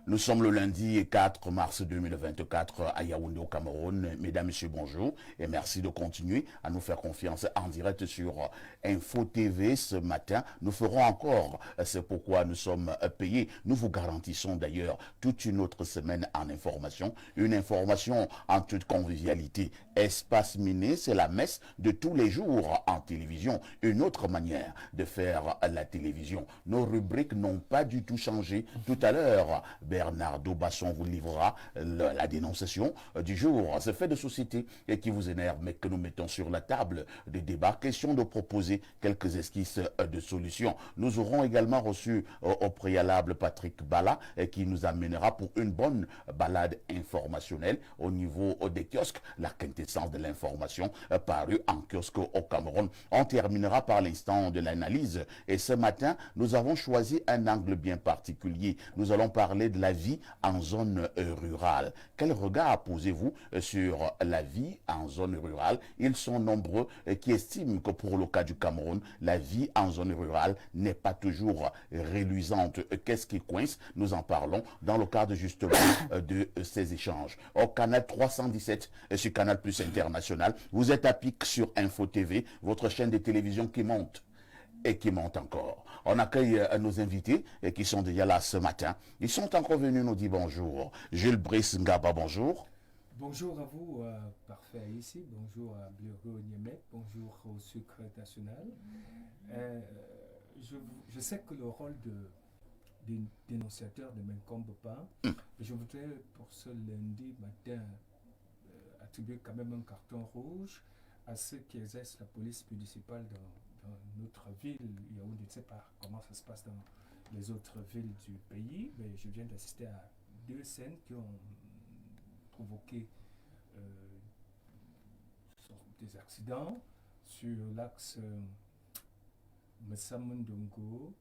Nous sommes le lundi 4 mars 2024 à Yaoundé au Cameroun. Mesdames, Messieurs, bonjour et merci de continuer à nous faire confiance en direct sur Info TV ce matin. Nous ferons encore, c'est pourquoi nous sommes payés. Nous vous garantissons d'ailleurs toute une autre semaine en information, une information en toute convivialité. Espace Miné, c'est la messe de tous les jours en télévision, une autre manière de faire la télévision. Nos rubriques n'ont pas du tout changé. Tout à l'heure, Bernardo Basson vous livrera la dénonciation du jour. Ce fait de société qui vous énerve, mais que nous mettons sur la table de débat. Question de proposer quelques esquisses de solutions. Nous aurons également reçu au préalable Patrick Bala qui nous amènera pour une bonne balade informationnelle au niveau des kiosques, la quintessence de l'information parue en kiosque au Cameroun. On terminera par l'instant de l'analyse et ce matin, nous avons choisi un angle bien particulier. Nous allons parler de la vie en zone rurale. Quel regard posez-vous sur la vie en zone rurale? Ils sont nombreux qui estiment que pour le cas du Cameroun, la vie en zone rurale n'est pas toujours reluisante. Qu'est-ce qui coince? Nous en parlons dans le cadre justement de ces échanges. Au canal 317 sur Canal Plus International, vous êtes à pic sur Info TV, votre chaîne de télévision qui monte et qui monte encore. On accueille nos invités qui sont déjà là ce matin. Ils sont encore venus nous dire bonjour. Jules Brice Ngaba, bonjour. Bonjour à vous, parfait ici. Bonjour à Bureau Niemet. Bonjour au Sucre National. Je sais que le rôle de dénonciateur ne m'incombe pas. Je voudrais pour ce lundi matin attribuer quand même un carton rouge à ceux qui exercent la police municipale dans notre ville. Yaoundé, je ne sais pas comment ça se passe dans les autres villes du pays, mais je viens d'assister à deux scènes qui ont provoqué des accidents sur l'axe Messamundongo,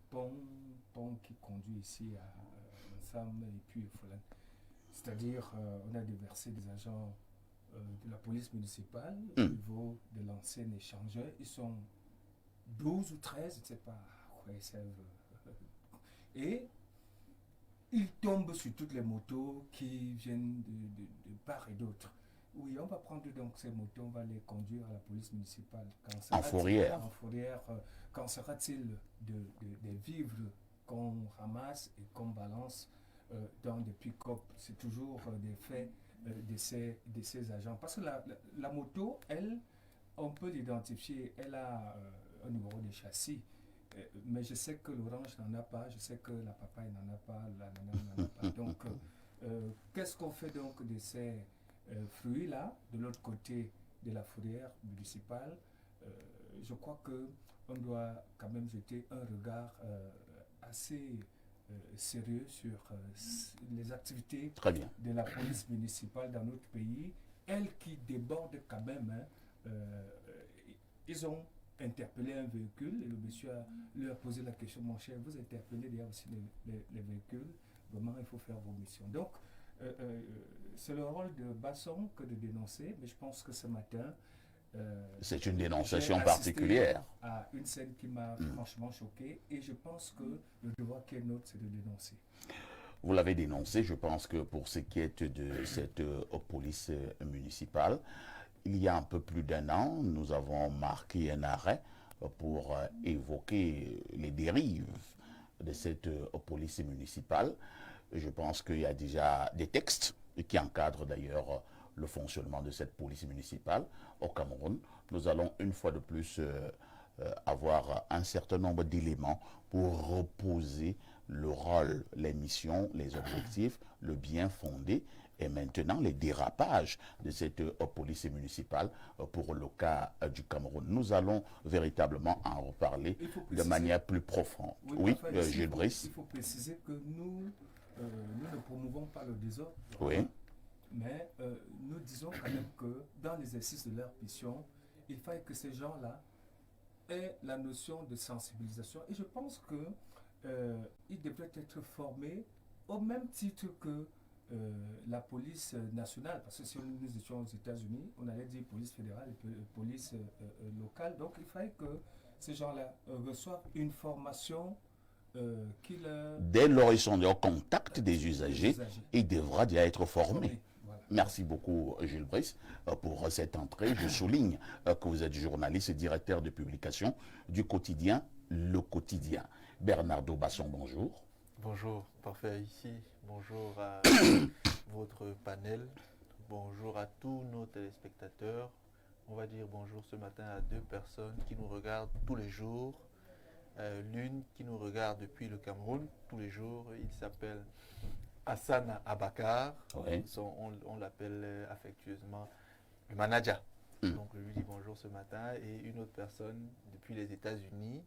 pont qui conduit ici à Messam et puis Folan. C'est-à-dire, on a déversé des agents de la police municipale au niveau de l'ancien échangeur. Ils sont 12 ou 13, je ne sais pas quoi ils servent. Et ils tombent sur toutes les motos qui viennent de part et d'autre. Oui, on va prendre donc ces motos, on va les conduire à la police municipale. En fourrière. En fourrière. Qu'en sera-t-il des vivres qu'on ramasse et qu'on balance dans des pick-up? C'est toujours des faits de ces agents. Parce que la moto, elle, on peut l'identifier, elle a un numéro de châssis. Mais je sais que l'orange n'en a pas, je sais que la papaye n'en a pas, l'ananas n'en a pas. Donc, qu'est-ce qu'on fait donc de ces fruits-là, de l'autre côté de la fourrière municipale? Je crois qu'on doit quand même jeter un regard assez sérieux sur les activités de la police municipale dans notre pays, elles qui débordent quand même. Ils ont interpeller un véhicule et le monsieur lui a posé la question, mon cher, vous interpellez déjà aussi les véhicules, vraiment il faut faire vos missions. Donc c'est le rôle de Basson que de dénoncer, mais je pense que ce matin c'est une dénonciation particulière à une scène qui m'a franchement choqué et je pense que le devoir qui est nôtre c'est de dénoncer. Vous l'avez dénoncé, je pense que pour ce qui est de cette police municipale, il y a un peu plus d'un an, nous avons marqué un arrêt pour évoquer les dérives de cette police municipale. Je pense qu'il y a déjà des textes qui encadrent d'ailleurs le fonctionnement de cette police municipale au Cameroun. Nous allons une fois de plus avoir un certain nombre d'éléments pour reposer le rôle, les missions, les objectifs, le bien fondé et maintenant les dérapages de cette police municipale pour le cas du Cameroun. Nous allons véritablement en reparler de manière plus profonde. Oui, Gilles Brice. Il faut préciser que nous ne promouvons pas le désordre. Oui. Mais nous disons quand même que dans l'exercice de leur mission, il faille que ces gens-là aient la notion de sensibilisation. Et je pense qu'ils devraient être formés au même titre que la police nationale. Parce que si nous étions aux États-Unis, on allait dire police fédérale et police locale. Donc il faille que ces gens-là reçoivent une formation qu'il Dès lors, ils sont en contact des usagers, il devra déjà être formé. Voilà. Merci beaucoup, Gilles Brice, pour cette entrée. Je souligne que vous êtes journaliste et directeur de publication du quotidien Le Quotidien. Bernardo Basson, bonjour. Bonjour, parfait ici. Bonjour à votre panel. Bonjour à tous nos téléspectateurs. On va dire bonjour ce matin à deux personnes qui nous regardent tous les jours. L'une qui nous regarde depuis le Cameroun tous les jours. Il s'appelle Hassan Abakar. Oui. On l'appelle affectueusement le manager. Donc je lui dis bonjour ce matin. Et une autre personne depuis les États-Unis,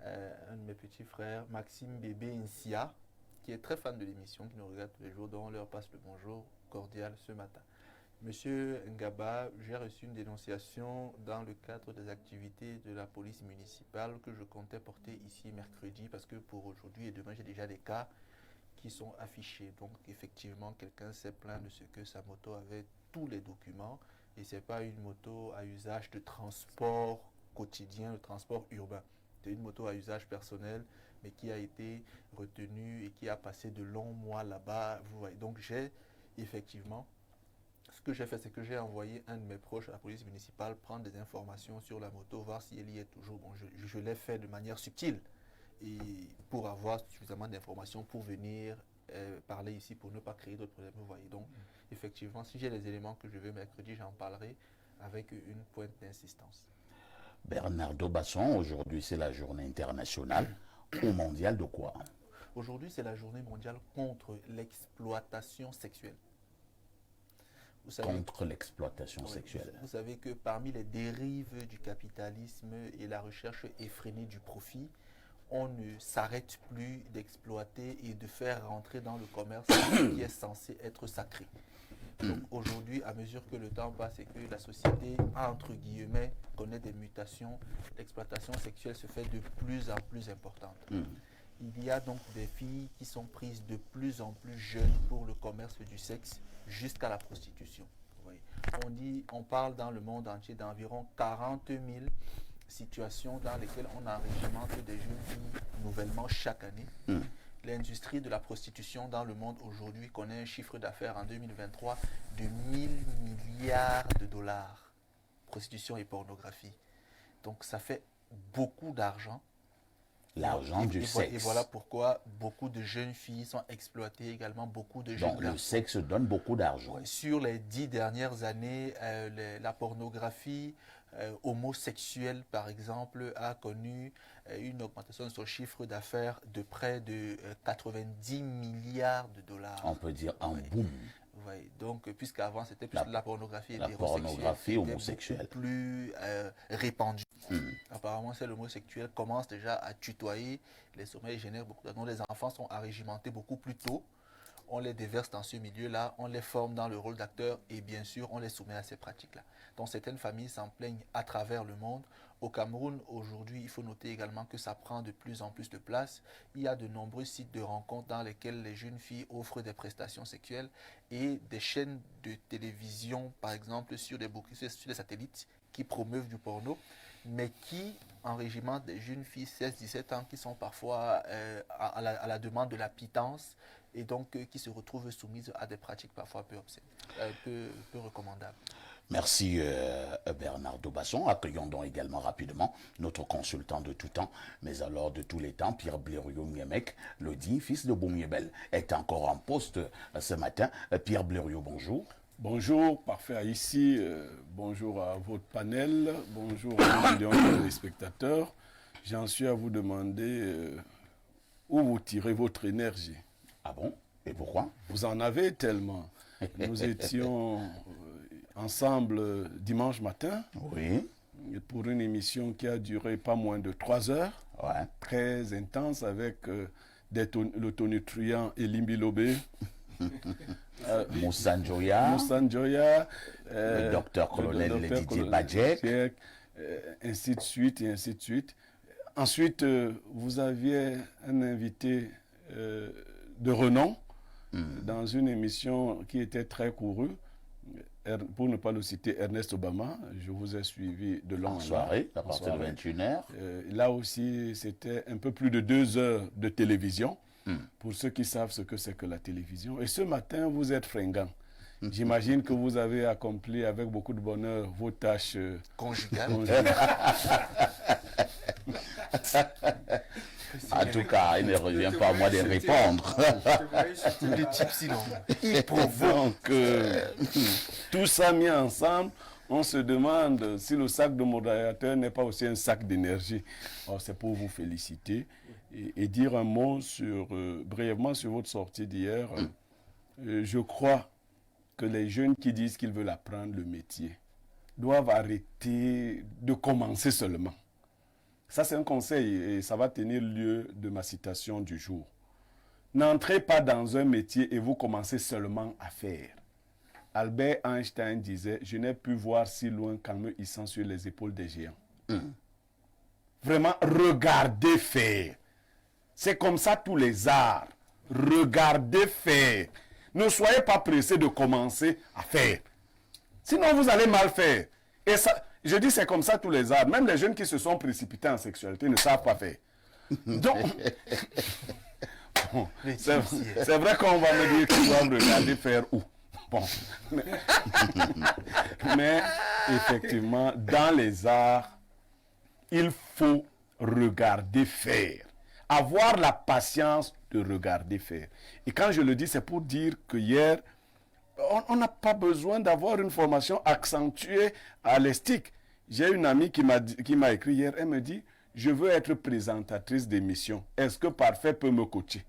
un de mes petits frères, Maxime Bébé Nsia, qui est très fan de l'émission, qui nous regarde tous les jours, dont on leur passe le bonjour cordial ce matin. Monsieur Ngaba, j'ai reçu une dénonciation dans le cadre des activités de la police municipale que je comptais porter ici mercredi parce que pour aujourd'hui et demain, j'ai déjà des cas qui sont affichés. Donc effectivement, quelqu'un s'est plaint de ce que sa moto avait tous les documents et ce n'est pas une moto à usage de transport quotidien, de transport urbain. C'est une moto à usage personnel, mais qui a été retenue et qui a passé de longs mois là-bas. Vous voyez. Donc j'ai effectivement, ce que j'ai fait, c'est que j'ai envoyé un de mes proches à la police municipale prendre des informations sur la moto, voir si elle y est toujours. Bon, je l'ai fait de manière subtile et pour avoir suffisamment d'informations pour venir parler ici, pour ne pas créer d'autres problèmes. Vous voyez. Donc effectivement, si j'ai les éléments que je veux mercredi, j'en parlerai avec une pointe d'insistance. Bernardo Basson, aujourd'hui c'est la journée internationale ou mondiale de quoi? Aujourd'hui, c'est la journée mondiale contre l'exploitation sexuelle. Vous savez, contre l'exploitation sexuelle. Vous savez que parmi les dérives du capitalisme et la recherche effrénée du profit, on ne s'arrête plus d'exploiter et de faire rentrer dans le commerce ce qui est censé être sacré. Donc aujourd'hui, à mesure que le temps passe et que la société, entre guillemets, connaît des mutations, l'exploitation sexuelle se fait de plus en plus importante. Il y a donc des filles qui sont prises de plus en plus jeunes pour le commerce du sexe jusqu'à la prostitution. Oui. On parle dans le monde entier d'environ 40 000 situations dans lesquelles on enregimente des jeunes filles nouvellement chaque année. L'industrie de la prostitution dans le monde aujourd'hui connaît un chiffre d'affaires en 2023 de 1000 milliards de dollars. Prostitution et pornographie. Donc ça fait beaucoup d'argent. L'argent du sexe. Et voilà pourquoi beaucoup de jeunes filles sont exploitées également, beaucoup de jeunes garçons. Donc le sexe donne beaucoup d'argent. Ouais, sur les 10 dernières années, la pornographie homosexuelle, par exemple, a connu une augmentation de son chiffre d'affaires de près de 90 milliards de dollars. On peut dire un boom. Oui, donc puisqu'avant c'était plus la pornographie hétérosexuelle. La pornographie homosexuelle. Plus répandue. Apparemment, c'est l'homosexuel commence déjà à tutoyer les sommets et génère beaucoup d'argent. Les enfants sont enrégimentés beaucoup plus tôt. On les déverse dans ce milieu-là, on les forme dans le rôle d'acteur et bien sûr, on les soumet à ces pratiques-là. Donc certaines familles s'en plaignent à travers le monde. Au Cameroun, aujourd'hui, il faut noter également que ça prend de plus en plus de place. Il y a de nombreux sites de rencontres dans lesquels les jeunes filles offrent des prestations sexuelles et des chaînes de télévision, par exemple, sur des satellites qui promeuvent du porno, mais qui enrégimentent des jeunes filles 16-17 ans qui sont parfois à la demande de la pitance et donc qui se retrouvent soumises à des pratiques parfois peu obscènes, peu recommandables. Merci Bernardo Basson. Accueillons donc également rapidement notre consultant de tout temps, mais alors de tous les temps, Pierre Blériot-Niemek, le digne fils de Boumyebel, est encore en poste ce matin. Pierre Blériot, bonjour. Bonjour, parfait ici. Bonjour à votre panel. Bonjour aux millions de téléspectateurs. J'en suis à vous demander où vous tirez votre énergie. Ah bon? Et pourquoi? Vous en avez tellement. Nous étions ensemble dimanche matin. Oui. Pour une émission qui a duré pas moins de 3 heures. Ouais. Très intense avec le tonitruant Elimbi Lobé. Moussa Njoya, le docteur-colonel Didier Badjek, ainsi de suite et ainsi de suite. Ensuite, vous aviez un invité de renom dans une émission qui était très courue. pour ne pas le citer, Ernest Obama. Je vous ai suivi de long En soirée, à partir de 21h. Là aussi, c'était un peu plus de 2 heures de télévision, pour ceux qui savent ce que c'est que la télévision. Et ce matin, vous êtes fringant. J'imagine que vous avez accompli avec beaucoup de bonheur vos tâches Conjugal. En tout cas, il ne revient pas à moi de répondre. Le type sinon. Donc, tout ça mis ensemble, on se demande si le sac de modérateur n'est pas aussi un sac d'énergie. Alors, c'est pour vous féliciter et dire un mot brièvement sur votre sortie d'hier. Je crois que les jeunes qui disent qu'ils veulent apprendre le métier doivent arrêter de commencer seulement. Ça, c'est un conseil et ça va tenir lieu de ma citation du jour. N'entrez pas dans un métier et vous commencez seulement à faire. Albert Einstein disait « Je n'ai pu voir si loin qu'en me hissant sur les épaules des géants. Vraiment, regardez faire. C'est comme ça tous les arts. Regardez faire. Ne soyez pas pressés de commencer à faire. Sinon, vous allez mal faire. Et ça, je dis c'est comme ça tous les arts. Même les jeunes qui se sont précipités en sexualité ne savent pas faire. Donc, bon, c'est vrai qu'on va me dire qu'ils doivent regarder faire où. Bon. Mais effectivement, dans les arts, il faut regarder faire. Avoir la patience de regarder faire. Et quand je le dis, c'est pour dire que hier, on n'a pas besoin d'avoir une formation accentuée à l'ESTIC. J'ai une amie qui m'a écrit hier, elle me dit, je veux être présentatrice d'émission. Est-ce que Parfait peut me coacher?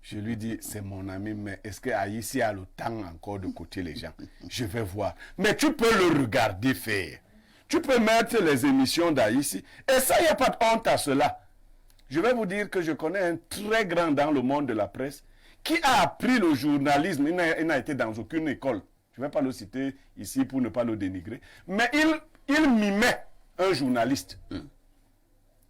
Je lui dis, c'est mon ami, mais est-ce qu'Aïssi a le temps encore de coacher les gens? Je vais voir. Mais tu peux le regarder faire. Tu peux mettre les émissions d'Aïssi. Et ça, il n'y a pas de honte à cela. Je vais vous dire que je connais un très grand dans le monde de la presse qui a appris le journalisme. Il n'a été dans aucune école. Je ne vais pas le citer ici pour ne pas le dénigrer. Mais il mimait un journaliste.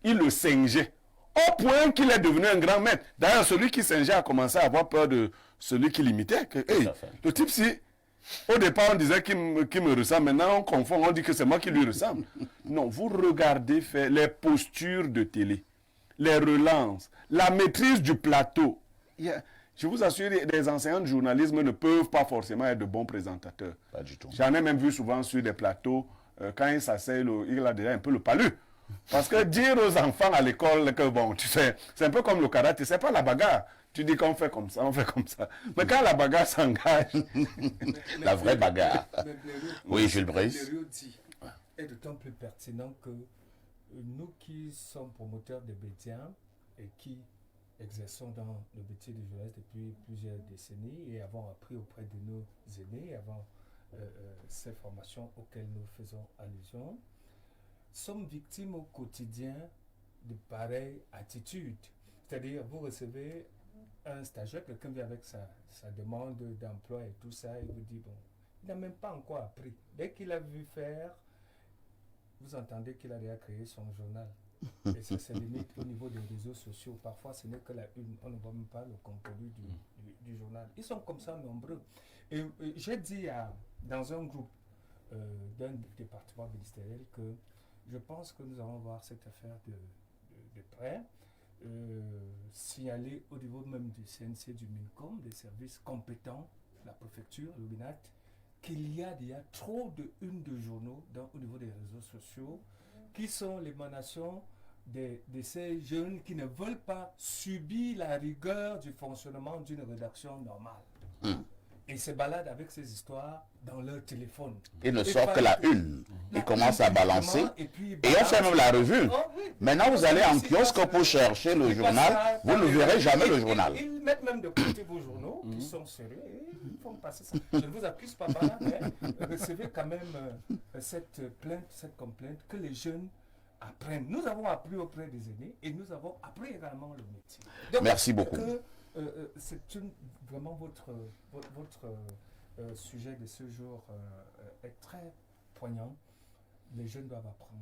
Il le singeait. Au point qu'il est devenu un grand maître. D'ailleurs, celui qui singeait a commencé à avoir peur de celui qui l'imitait. Hey, le type, si au départ on disait qu'il me ressemble, maintenant on confond, on dit que c'est moi qui lui ressemble. Non, vous regardez faire les postures de télé, les relances, la maîtrise du plateau. Je vous assure, les enseignants de journalisme ne peuvent pas forcément être de bons présentateurs. Pas du tout. J'en ai même vu souvent sur des plateaux, quand il s'asseye, il a déjà un peu le palu. Parce que dire aux enfants à l'école que bon, tu sais, c'est un peu comme le karaté, c'est pas la bagarre. Tu dis qu'on fait comme ça, on fait comme ça. Mais quand la bagarre s'engage... La vraie bagarre. Oui, Jules Brice. Le dit est d'autant plus pertinent que nous qui sommes promoteurs de médias et qui exerçons dans le métier de journaliste depuis plusieurs décennies et avons appris auprès de nos aînés avant ces formations auxquelles nous faisons allusion, sommes victimes au quotidien de pareilles attitudes. C'est-à-dire, vous recevez un stagiaire, quelqu'un vient avec sa demande d'emploi et tout ça, et vous dit, bon, il n'a même pas encore appris. Dès qu'il a vu faire, vous entendez qu'il a déjà créé son journal. Et ça se limite au niveau des réseaux sociaux. Parfois, ce n'est que la une. On ne voit même pas le contenu du journal. Ils sont comme ça nombreux. Et j'ai dit dans un groupe d'un département ministériel que je pense que nous allons voir cette affaire de près. Signaler au niveau même du CNC, du MINCOM, des services compétents, la préfecture, le MINAT, qu'il y a déjà trop de unes de journaux au niveau des réseaux sociaux qui sont l'émanation de ces jeunes qui ne veulent pas subir la rigueur du fonctionnement d'une rédaction normale. Et se baladent avec ces histoires dans leur téléphone. Ils ne sortent que la une. Ils commencent à balancer. Et on fait même la revue. Oh, oui. Maintenant, vous allez en kiosque pour chercher le journal. Vous ne verrez jamais le journal. Ils mettent même de côté vos journaux qui sont sérieux et ils font passer ça. Je ne vous accuse pas par là, mais recevez quand même cette complainte que les jeunes apprennent. Nous avons appris auprès des aînés et nous avons appris également le métier. Donc, merci beaucoup. C'est vraiment votre sujet de ce jour est très poignant. Les jeunes doivent apprendre.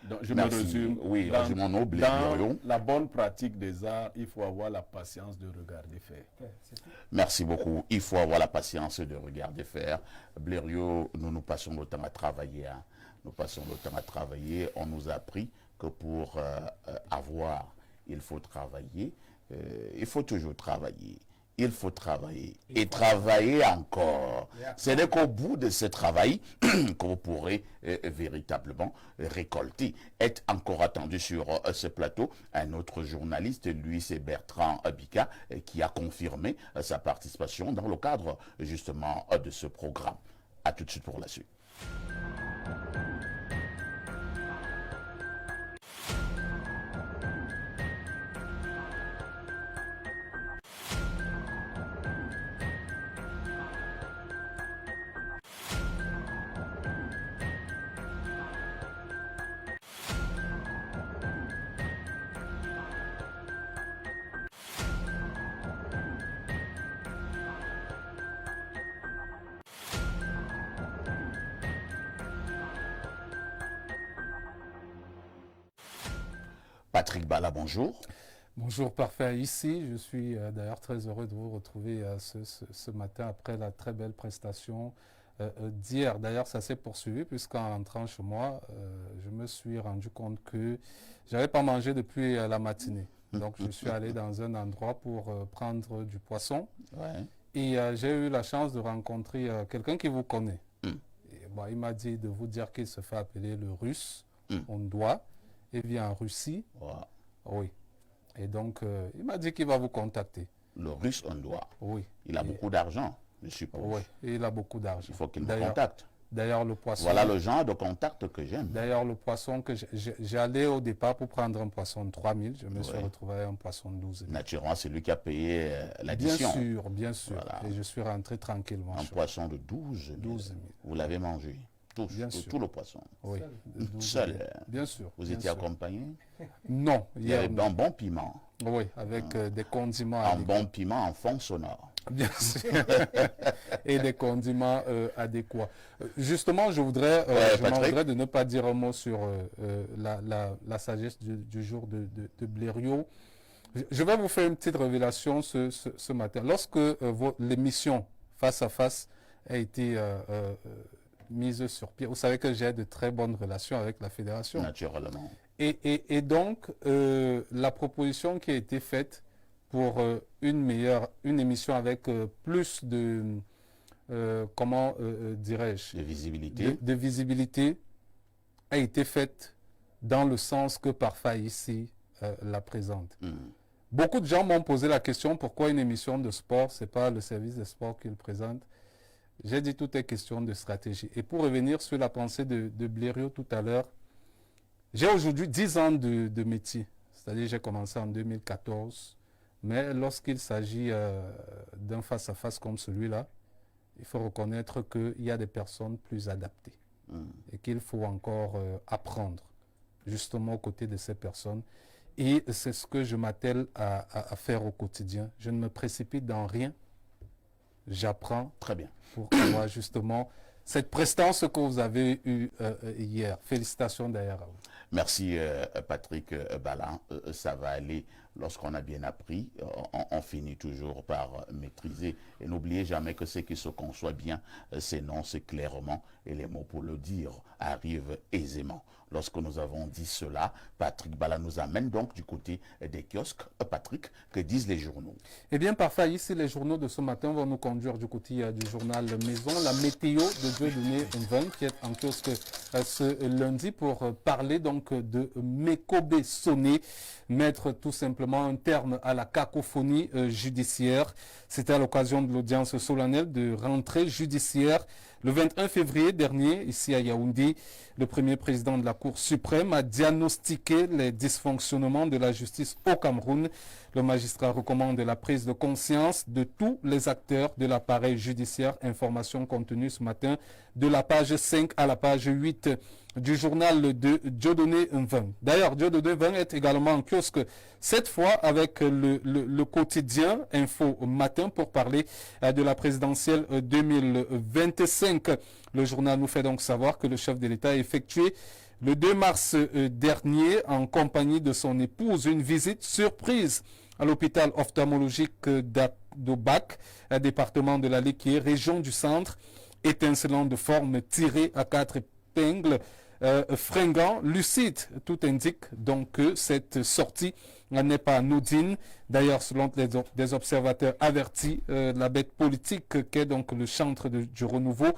Donc, je Merci. me résume. Oui, dans, résumons-nous, dans Blériot. la bonne pratique des arts, il faut avoir la patience de regarder faire. C'est tout. Merci beaucoup. Il faut avoir la patience de regarder faire. Blériot, nous passons le temps à travailler. Hein. Nous passons le temps à travailler. On nous a appris que pour avoir, il faut travailler. Il faut toujours travailler. Il faut travailler et travailler encore. Ce n'est qu'au bout de ce travail que vous pourrez véritablement récolter. Est encore attendu sur ce plateau un autre journaliste, lui c'est Bertrand Bika, qui a confirmé sa participation dans le cadre justement de ce programme. A tout de suite pour la suite. Patrick Bala, bonjour. Bonjour, parfait. Ici, je suis d'ailleurs très heureux de vous retrouver ce matin après la très belle prestation d'hier. D'ailleurs, ça s'est poursuivi puisqu'en rentrant chez moi, je me suis rendu compte que je n'avais pas mangé depuis la matinée. Donc, je suis allé dans un endroit pour prendre du poisson. Ouais. Et j'ai eu la chance de rencontrer quelqu'un qui vous connaît. Mm. Et, bon, il m'a dit de vous dire qu'il se fait appeler le Russe. Mm. On doit. Il vit en Russie. Ouais. Oui. Et donc, il m'a dit qu'il va vous contacter. Le Russe, on doit. Oui. Il a beaucoup d'argent, je suppose. Oui, et il a beaucoup d'argent. Il faut qu'il me D'ailleurs- contacte. D'ailleurs, le poisson. Voilà le genre de contact que j'aime. D'ailleurs, le poisson que j'allais au départ pour prendre un poisson de 3 000. Je me suis Ouais. retrouvé avec un poisson de 12 000. Naturellement, c'est lui qui a payé Bien l'addition. sûr, bien sûr. Voilà. Et je suis rentré tranquillement. Un chez moi. poisson de 12 000. 12 000. Vous l'avez mangé. Tous, Bien tout, sûr. tout le poisson. Oui. Seul. de 12 000. Seul. Bien sûr. Vous bien étiez sûr. accompagné. Non, Il y avait hier, un bon piment. oui, avec des condiments. Un adéquats. bon piment en fond sonore. Bien sûr. Et des condiments adéquats. Justement, je voudrais, je m'en Patrick. voudrais de ne pas dire un mot sur la sagesse du jour de Blériot. Je vais vous faire une petite révélation ce matin. Lorsque l'émission Face à Face a été mise sur pied, vous savez que j'ai de très bonnes relations avec la fédération. Naturellement. Et donc, la proposition qui a été faite pour une émission avec plus de, comment dirais-je, De visibilité. de visibilité a été faite dans le sens que Parfait ici la présente. Hmm. Beaucoup de gens m'ont posé la question pourquoi une émission de sport, ce n'est pas le service de sport qu'il présente. J'ai dit tout est question de stratégie. Et pour revenir sur la pensée de Blériot tout à l'heure, j'ai aujourd'hui 10 ans de métier. C'est-à-dire j'ai commencé en 2014. Mais lorsqu'il s'agit d'un face-à-face comme celui-là, il faut reconnaître qu'il y a des personnes plus adaptées et qu'il faut encore apprendre justement aux côtés de ces personnes. Et c'est ce que je m'attelle à faire au quotidien. Je ne me précipite dans rien. J'apprends Très bien. pour avoir justement cette prestance que vous avez eue hier. Félicitations d'ailleurs à vous. Merci Patrick Bala. Ça va aller lorsqu'on a bien appris. On finit toujours par maîtriser. Et n'oubliez jamais que ce qui se conçoit bien s'énonce clairement et les mots pour le dire arrivent aisément. Lorsque nous avons dit cela, Patrick Bala nous amène donc du côté des kiosques. Patrick, que disent les journaux? Eh bien, parfait. Ici, les journaux de ce matin vont nous conduire du côté du journal Maison. La météo de Dieudonné Nveng, qui est en kiosque ce lundi pour parler donc de Mekobe Sonné, mettre tout simplement un terme à la cacophonie judiciaire. C'était à l'occasion de l'audience solennelle de rentrée judiciaire. Le 21 février dernier, ici à Yaoundé, le premier président de la Cour suprême a diagnostiqué les dysfonctionnements de la justice au Cameroun. Le magistrat recommande la prise de conscience de tous les acteurs de l'appareil judiciaire. Information contenue ce matin de la page 5 à la page 8 du journal de Dieudonné Nveng. D'ailleurs, Dieudonné Nveng est également en kiosque, cette fois avec le quotidien Info Matin pour parler de la présidentielle 2025. Le journal nous fait donc savoir que le chef de l'État a effectué le 2 mars dernier en compagnie de son épouse. Une visite surprise à l'hôpital ophtalmologique d'Obac, département de la Léquier, région du centre, étincelant de forme tirée à 4 épingles, fringant, lucide. Tout indique donc que cette sortie n'est pas anodine. D'ailleurs, selon des observateurs avertis, la bête politique qu'est donc le chantre du renouveau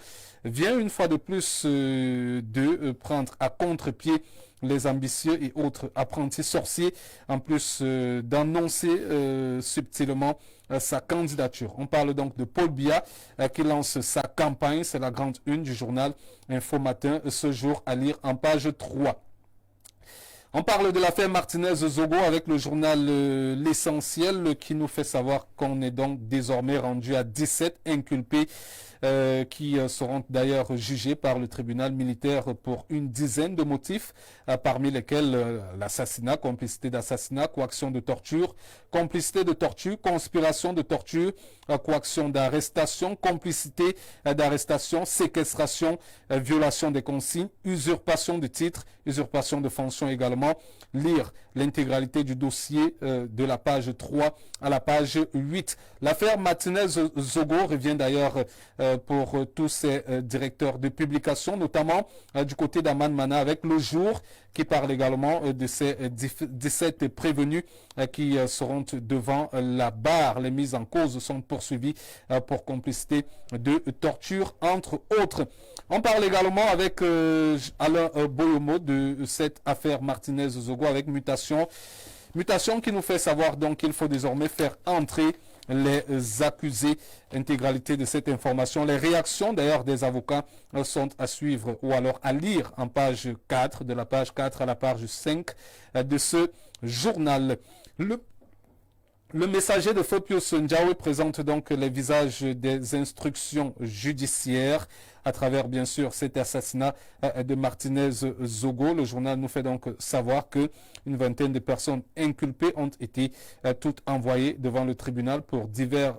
vient une fois de plus de prendre à contre-pied les ambitieux et autres apprentis sorciers, en plus d'annoncer subtilement sa candidature. On parle donc de Paul Biya qui lance sa campagne. C'est la grande une du journal Info Matin ce jour, à lire en page 3. On parle de l'affaire Martinez-Zogo avec le journal L'Essentiel qui nous fait savoir qu'on est donc désormais rendu à 17 inculpés qui seront d'ailleurs jugés par le tribunal militaire pour une dizaine de motifs, parmi lesquels l'assassinat, complicité d'assassinat, coaction de torture, complicité de torture, conspiration de torture, coaction d'arrestation, complicité d'arrestation, séquestration, violation des consignes, usurpation de titres, usurpation de fonctions également. Lire l'intégralité du dossier de la page 3 à la page 8. L'affaire Martinez-Zogo revient d'ailleurs pour tous ces directeurs de publication, notamment du côté d'Aman Mana avec Le Jour, qui parle également de ces 17 prévenus qui seront devant la barre. Les mises en cause sont poursuivies pour complicité de torture, entre autres. On parle également avec Alain Boyomo de cette affaire Martinez-Zogo avec Mutation. Mutation qui nous fait savoir donc qu'il faut désormais faire entrer les accusés. Intégralité de cette information. Les réactions d'ailleurs des avocats sont à suivre ou alors à lire en page 4, de la page 4 à la page 5 de ce journal. Le messager de Feu Pius Ndiawe présente donc les visages des instructions judiciaires à travers bien sûr cet assassinat de Martinez-Zogo. Le journal nous fait donc savoir que une vingtaine de personnes inculpées ont été toutes envoyées devant le tribunal pour divers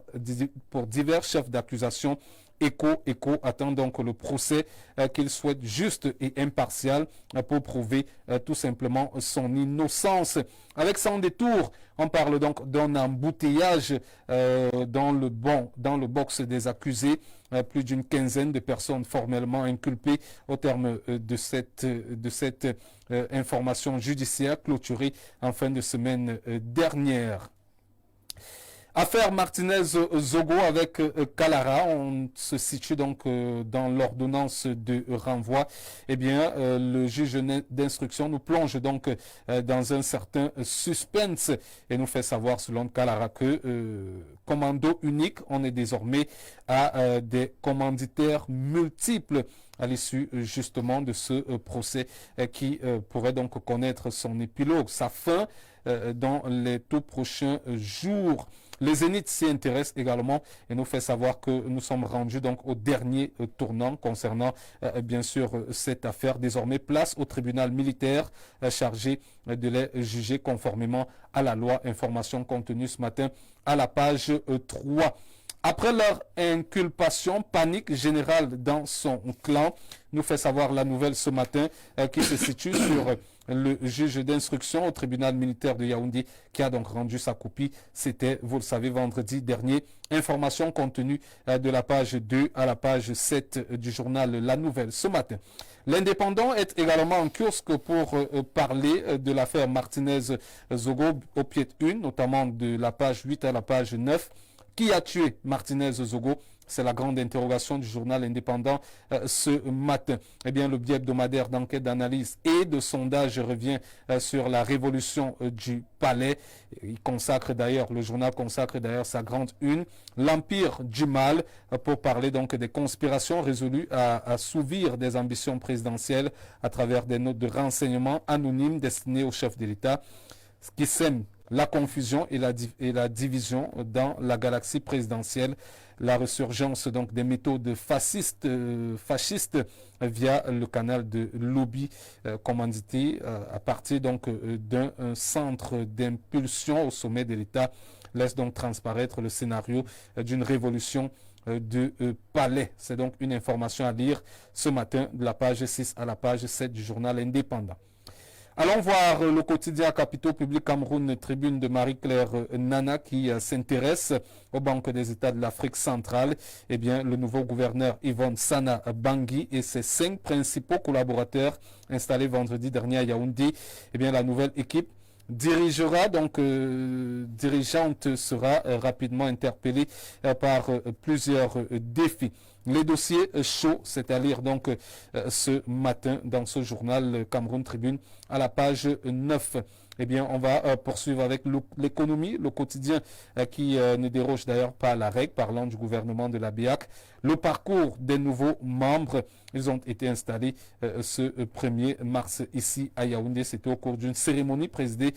chefs d'accusation. Echo attend donc le procès qu'il souhaite juste et impartial pour prouver tout simplement son innocence. Avec Sans Détour, on parle donc d'un embouteillage dans le box des accusés. Plus d'une quinzaine de personnes formellement inculpées au terme de cette information judiciaire clôturée en fin de semaine dernière. Affaire Martinez-Zogo avec Kalara, on se situe donc dans l'ordonnance de renvoi. Eh bien, le juge d'instruction nous plonge donc dans un certain suspense et nous fait savoir selon Kalara que commando unique, on est désormais à des commanditaires multiples à l'issue justement de ce procès qui pourrait donc connaître son épilogue, sa fin dans les tout prochains jours. Les Zénith s'y intéressent également et nous fait savoir que nous sommes rendus donc au dernier tournant concernant bien sûr cette affaire. Désormais, place au tribunal militaire chargé de les juger conformément à la loi. Information contenue ce matin à la page 3. Après leur inculpation, panique générale dans son clan, nous fait savoir la nouvelle ce matin qui se situe sur le juge d'instruction au tribunal militaire de Yaoundé qui a donc rendu sa copie. C'était, vous le savez, vendredi dernier. Information contenue de la page 2 à la page 7 du journal La Nouvelle ce matin. L'Indépendant est également en kiosque pour parler de l'affaire Martinez-Zogo au pied de une, notamment de la page 8 à la page 9. Qui a tué Martinez-Zogo? C'est la grande interrogation du journal Indépendant ce matin. Eh bien, le biais hebdomadaire d'enquête, d'analyse et de sondage revient sur la révolution du palais. Le journal consacre d'ailleurs sa grande une, l'empire du mal, pour parler donc des conspirations résolues à assouvir des ambitions présidentielles à travers des notes de renseignement anonymes destinées au chef de l'État, ce qui sème la confusion et la division dans la galaxie présidentielle. La résurgence donc des méthodes fascistes via le canal de lobby commandité à partir donc d'un centre d'impulsion au sommet de l'État laisse donc transparaître le scénario d'une révolution de palais. C'est donc une information à lire ce matin de la page 6 à la page 7 du journal indépendant. Allons voir le quotidien Capitaux Public Cameroun, tribune de Marie-Claire Nana qui s'intéresse aux banques des États de l'Afrique centrale. Eh bien, le nouveau gouverneur Yvonne Sana Bangui et ses 5 principaux collaborateurs installés vendredi dernier à Yaoundé, eh bien, la nouvelle équipe dirigeante sera rapidement interpellée par plusieurs défis. Les dossiers chauds, c'est à lire donc ce matin dans ce journal Cameroun Tribune à la page 9. Eh bien, on va poursuivre avec l'économie, le quotidien qui ne déroge d'ailleurs pas à la règle, parlant du gouvernement de la BIAC. Le parcours des nouveaux membres, ils ont été installés ce 1er mars ici à Yaoundé. C'était au cours d'une cérémonie présidée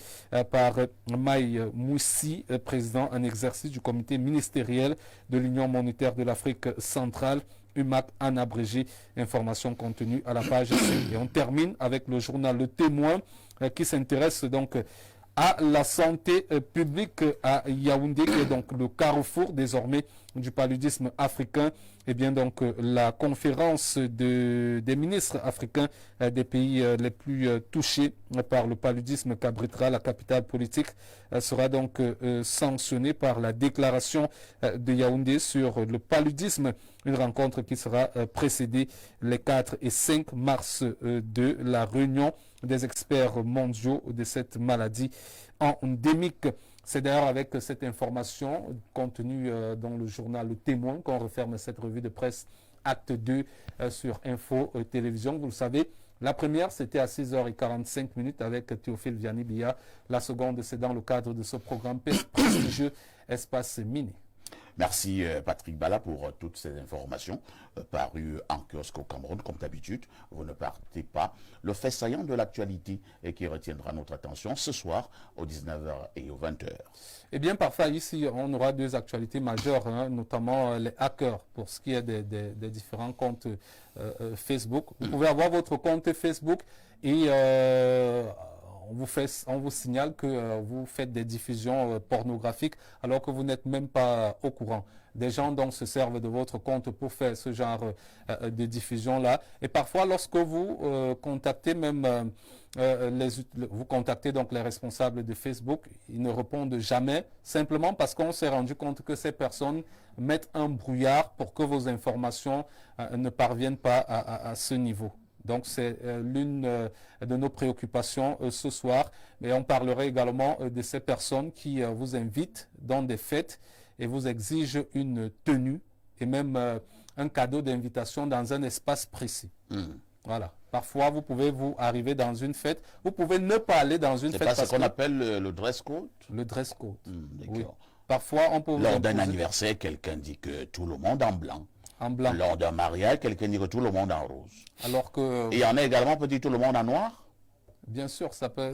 par Maï Moussi, président en exercice du comité ministériel de l'Union monétaire de l'Afrique centrale. UMAC en abrégé, information contenue à la page 5. Et on termine avec le journal Le Témoin qui s'intéresse donc à la santé publique à Yaoundé, qui est donc le carrefour désormais du paludisme africain. Et bien donc la conférence des ministres africains des pays les plus touchés par le paludisme qu'abritera la capitale politique sera donc sanctionnée par la déclaration de Yaoundé sur le paludisme, une rencontre qui sera précédée les 4 et 5 mars de la réunion des experts mondiaux de cette maladie endémique. C'est d'ailleurs avec cette information contenue dans le journal Le Témoin qu'on referme cette revue de presse acte 2 sur Info Télévision. Vous le savez, la première c'était à 6h45 avec Théophile Vianney-Bia. La seconde c'est dans le cadre de ce programme prestigieux Espace Mini. Merci Patrick Bala pour toutes ces informations parues en kiosque au Cameroun. Comme d'habitude, vous ne partez pas. Le fait saillant de l'actualité et qui retiendra notre attention ce soir aux 19h et aux 20h. Eh bien, parfois ici, on aura 2 actualités majeures, notamment les hackers pour ce qui est des différents comptes Facebook. Vous pouvez avoir votre compte Facebook et on vous signale que vous faites des diffusions pornographiques alors que vous n'êtes même pas au courant. Des gens donc se servent de votre compte pour faire ce genre de diffusion-là. Et parfois, lorsque vous contactez même vous contactez donc les responsables de Facebook, ils ne répondent jamais, simplement parce qu'on s'est rendu compte que ces personnes mettent un brouillard pour que vos informations ne parviennent pas à ce niveau. Donc c'est l'une de nos préoccupations ce soir. Mais on parlerait également de ces personnes qui vous invitent dans des fêtes et vous exigent une tenue et même un cadeau d'invitation dans un espace précis. Voilà. Parfois, vous pouvez vous arriver dans une fête. Vous pouvez ne pas aller dans une fête. C'est pas ce qu'on appelle le dress code? Le dress code. Oui. Parfois, on peut... Lors d'un anniversaire, quelqu'un dit que tout le monde en blanc. En blanc. Lors d'un mariage, quelqu'un dit que tout le monde en rose. Alors que... Et il y en a également peut dire tout le monde en noir. Bien sûr, ça peut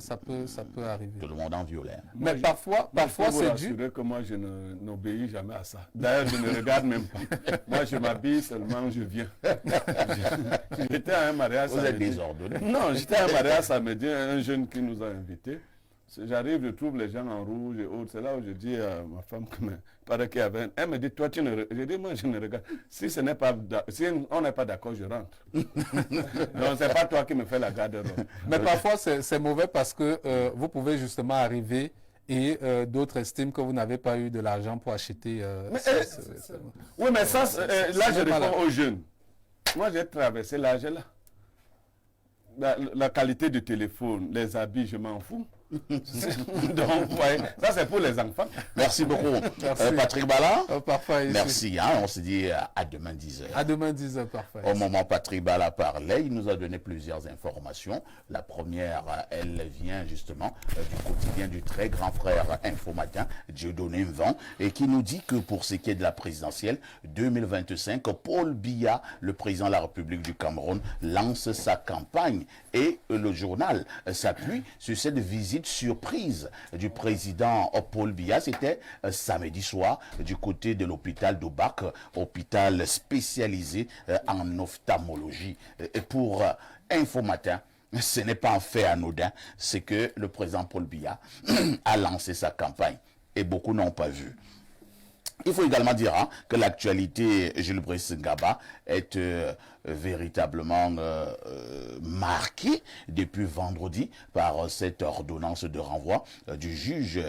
arriver. Tout le monde en violet. Mais parfois c'est dû... que moi, je n'obéis jamais à ça. D'ailleurs, je ne regarde même pas. Moi, je m'habille seulement, je viens. J'étais à un mariage. Vous êtes désordonné. Non, j'étais à un mariage samedi, un jeune qui nous a invités. J'arrive, je trouve les gens en rouge et autres. C'est là où je dis à ma femme que paraît qu'il y avait. Elle me dit, toi, tu ne regardes. Je dis, moi, je ne regarde. Si on n'est pas d'accord, je rentre. Donc, c'est pas toi qui me fais la garde-robe. Mais parfois, c'est mauvais parce que vous pouvez justement arriver et d'autres estiment que vous n'avez pas eu de l'argent pour acheter. Oui, mais ça, là, je réponds aux jeunes. Moi, j'ai traversé l'âge là. La qualité du téléphone, les habits, je m'en fous. Donc, ouais, ça c'est pour les enfants. Merci beaucoup. Patrick Bala. Parfait. Merci. On se dit à demain 10h. À demain 10h, parfait. Au moment où Patrick Bala parlait, il nous a donné plusieurs informations. La première, elle vient justement du quotidien du très grand frère Info Matin, Dieudonné Mvan, et qui nous dit que pour ce qui est de la présidentielle 2025, Paul Biya, le président de la République du Cameroun, lance sa campagne. Et le journal s'appuie sur cette visite surprise du président Paul Biya. C'était samedi soir du côté de l'hôpital d'Obac, hôpital spécialisé en ophtalmologie. Et pour Info Matin, ce n'est pas un fait anodin, c'est que le président Paul Biya a lancé sa campagne et beaucoup n'ont pas vu. Il faut également dire que l'actualité Jules Brice Ngaba est véritablement marquée depuis vendredi par cette ordonnance de renvoi du juge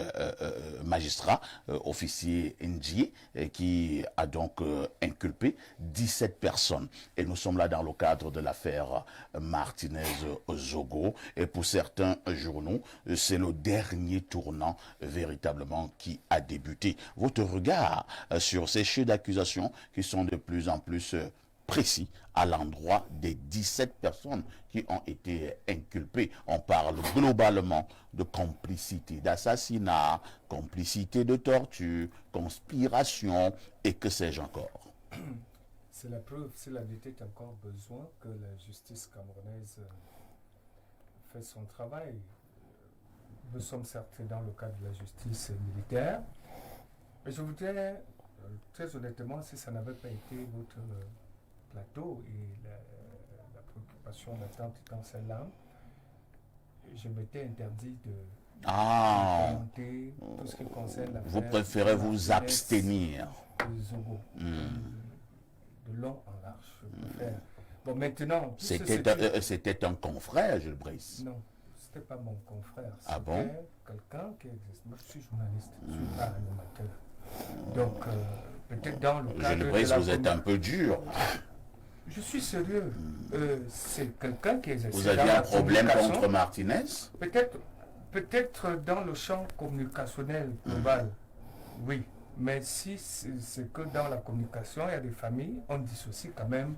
magistrat officier Ndji qui a donc inculpé 17 personnes. Et nous sommes là dans le cadre de l'affaire Martinez-Zogo. Et pour certains journaux, c'est le dernier tournant véritablement qui a débuté. Votre regard sur ces chefs d'accusation qui sont de plus en plus précis à l'endroit des 17 personnes qui ont été inculpées. On parle globalement de complicité d'assassinat, complicité de torture, conspiration et que sais-je encore. C'est la preuve, s'il avait été encore besoin que la justice camerounaise fait son travail. Nous sommes certes dans le cadre de la justice militaire. Et je voudrais, très honnêtement, si ça n'avait pas été votre plateau et la préoccupation, l'attente étant celle-là, je m'étais interdit de commenter tout ce qui concerne l'affaire. Vous préférez vous abstenir. Zogo. De long en large, je préfère. Bon, maintenant... C'était un confrère, Jules Brice. Non, c'était pas mon confrère. Ah bon? C'était quelqu'un qui existe. Moi, je suis journaliste, je ne suis pas animateur. Donc, peut-être dans le cadre Jules Brice, de la vous êtes un peu dur. Je suis sérieux. C'est quelqu'un qui existe. Vous aviez un problème contre Martinez? Peut-être dans le champ communicationnel global, oui. Mais si c'est que dans la communication, il y a des familles, on dissocie quand même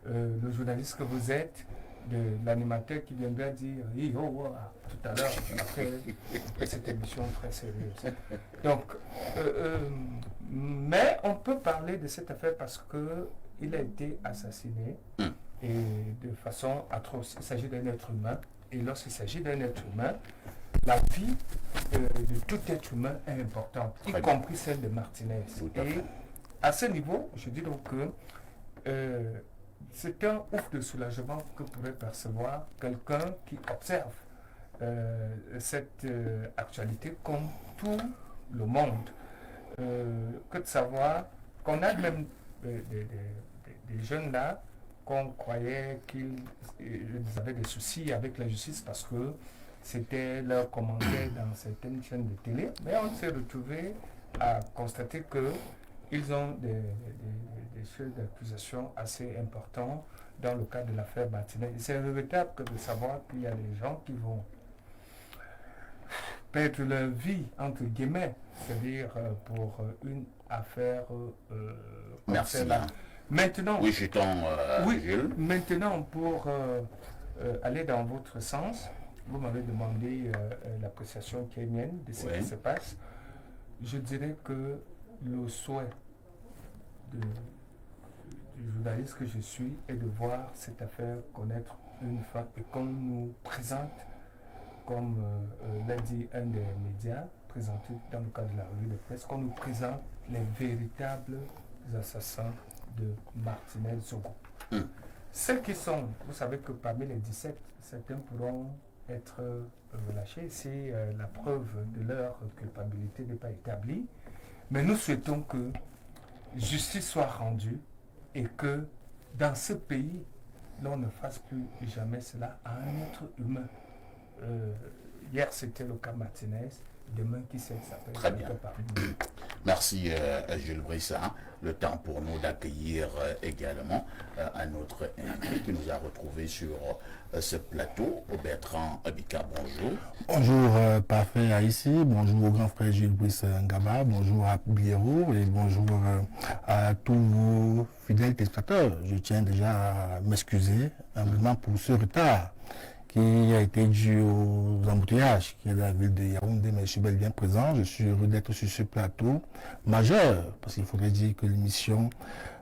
le journaliste que vous êtes de l'animateur qui viendra dire tout à l'heure après cette émission très sérieuse. Donc, mais on peut parler de cette affaire parce que il a été assassiné et de façon atroce. Il s'agit d'un être humain et lorsqu'il s'agit d'un être humain, la vie de tout être humain est importante, y compris celle de Martinez. Et à ce niveau, je dis donc que c'est un ouf de soulagement que pourrait percevoir quelqu'un qui observe cette actualité comme tout le monde. Que de savoir qu'on a même des jeunes là qu'on croyait qu'ils avaient des soucis avec la justice parce que c'était leur commentaire dans certaines chaînes de télé, mais on s'est retrouvé à constater qu'ils ont des chefs d'accusation assez importants dans le cadre de l'affaire Martinez. C'est regrettable que de savoir qu'il y a des gens qui vont perdre leur vie, entre guillemets, c'est-à-dire pour une affaire Merci. Maintenant, oui, Gilles. Maintenant, pour aller dans votre sens, vous m'avez demandé l'appréciation qui est mienne de ce qui se passe. Je dirais que le souhait du journaliste que je suis est de voir cette affaire connaître une fin et qu'on nous présente, comme l'a dit un des médias présenté dans le cadre de la revue de presse, qu'on nous présente les véritables assassins de Martinez Zogo. Celles qui sont, vous savez que parmi les 17, certains pourront être relâchés si la preuve de leur culpabilité n'est pas établie. Mais nous souhaitons que justice soit rendue et que dans ce pays, l'on ne fasse plus jamais cela à un être humain. Hier, c'était le cas Martinez. Demain, qui sait, ça peut Très bien. Merci, Jules Brissin. Le temps pour nous d'accueillir également un autre invité qui nous a retrouvés sur ce plateau. Bertrand Abika, bonjour. Bonjour, parfait à ici. Bonjour au grand frère Jules Brice Ngaba. Bonjour à Biero et bonjour à tous vos fidèles téléspectateurs. Je tiens déjà à m'excuser humblement pour ce retard qui a été dû aux embouteillages qui est dans la ville de Yaoundé, mais je suis bel et bien présent. Je suis heureux d'être sur ce plateau majeur, parce qu'il faudrait dire que l'émission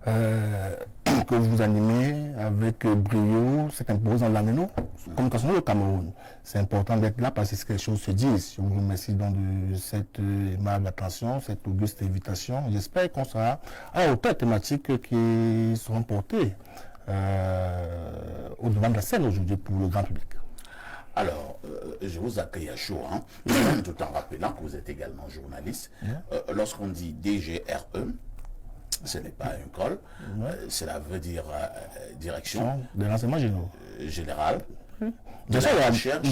que vous animez avec brio, c'est imposant dans l'AMENO, communication au Cameroun. C'est important d'être là parce que les choses se disent. Je vous remercie donc de cette aimable attention, cette auguste invitation. J'espère qu'on sera à la hauteur thématique qui seront portées au devant de la scène aujourd'hui pour le grand public. Alors, je vous accueille à chaud, hein, tout en rappelant que vous êtes également journaliste. Lorsqu'on dit DGRE, ce n'est pas un col, cela veut dire direction de l'enseignement général. De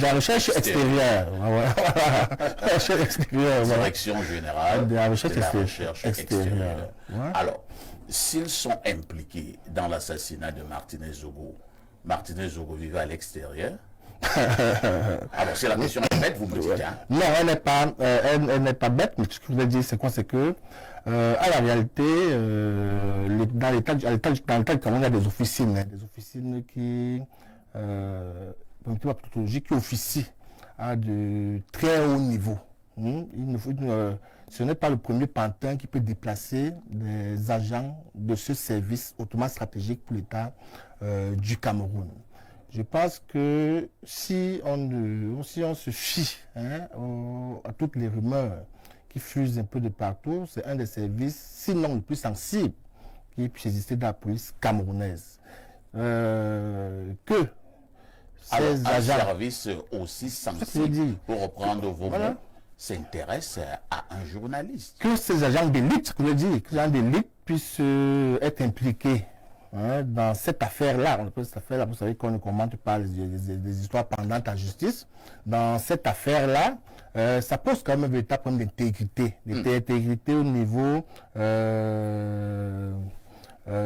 la recherche extérieure. La recherche extérieure. Direction générale de la recherche extérieure. Alors, s'ils sont impliqués dans l'assassinat de Martinez Zogo vivait à l'extérieur. Alors, c'est la question bête, vous me dites. Hein? Non, elle n'est pas bête, mais ce que je voulais dire, c'est quoi? C'est que, à la réalité, dans l'état du Cameroun, il y a des officines qui, qui officient à de très haut niveau. Ce n'est pas le premier pantin qui peut déplacer des agents de ce service hautement stratégique pour l'État du Cameroun. Je pense que si on se fie à toutes les rumeurs qui fusent un peu de partout, c'est un des services, sinon le plus sensible, qui puisse exister dans la police camerounaise. Que ces agents... Un service aussi sensible, pour reprendre vos mots, s'intéresse à un journaliste. Que ces agents d'élite, que ces agents d'élite puissent être impliqués dans cette affaire-là. On appelle cette affaire-là, vous savez qu'on ne commente pas des histoires pendantes à justice. Dans cette affaire-là, ça pose quand même un véritable problème d'intégrité. D'intégrité au niveau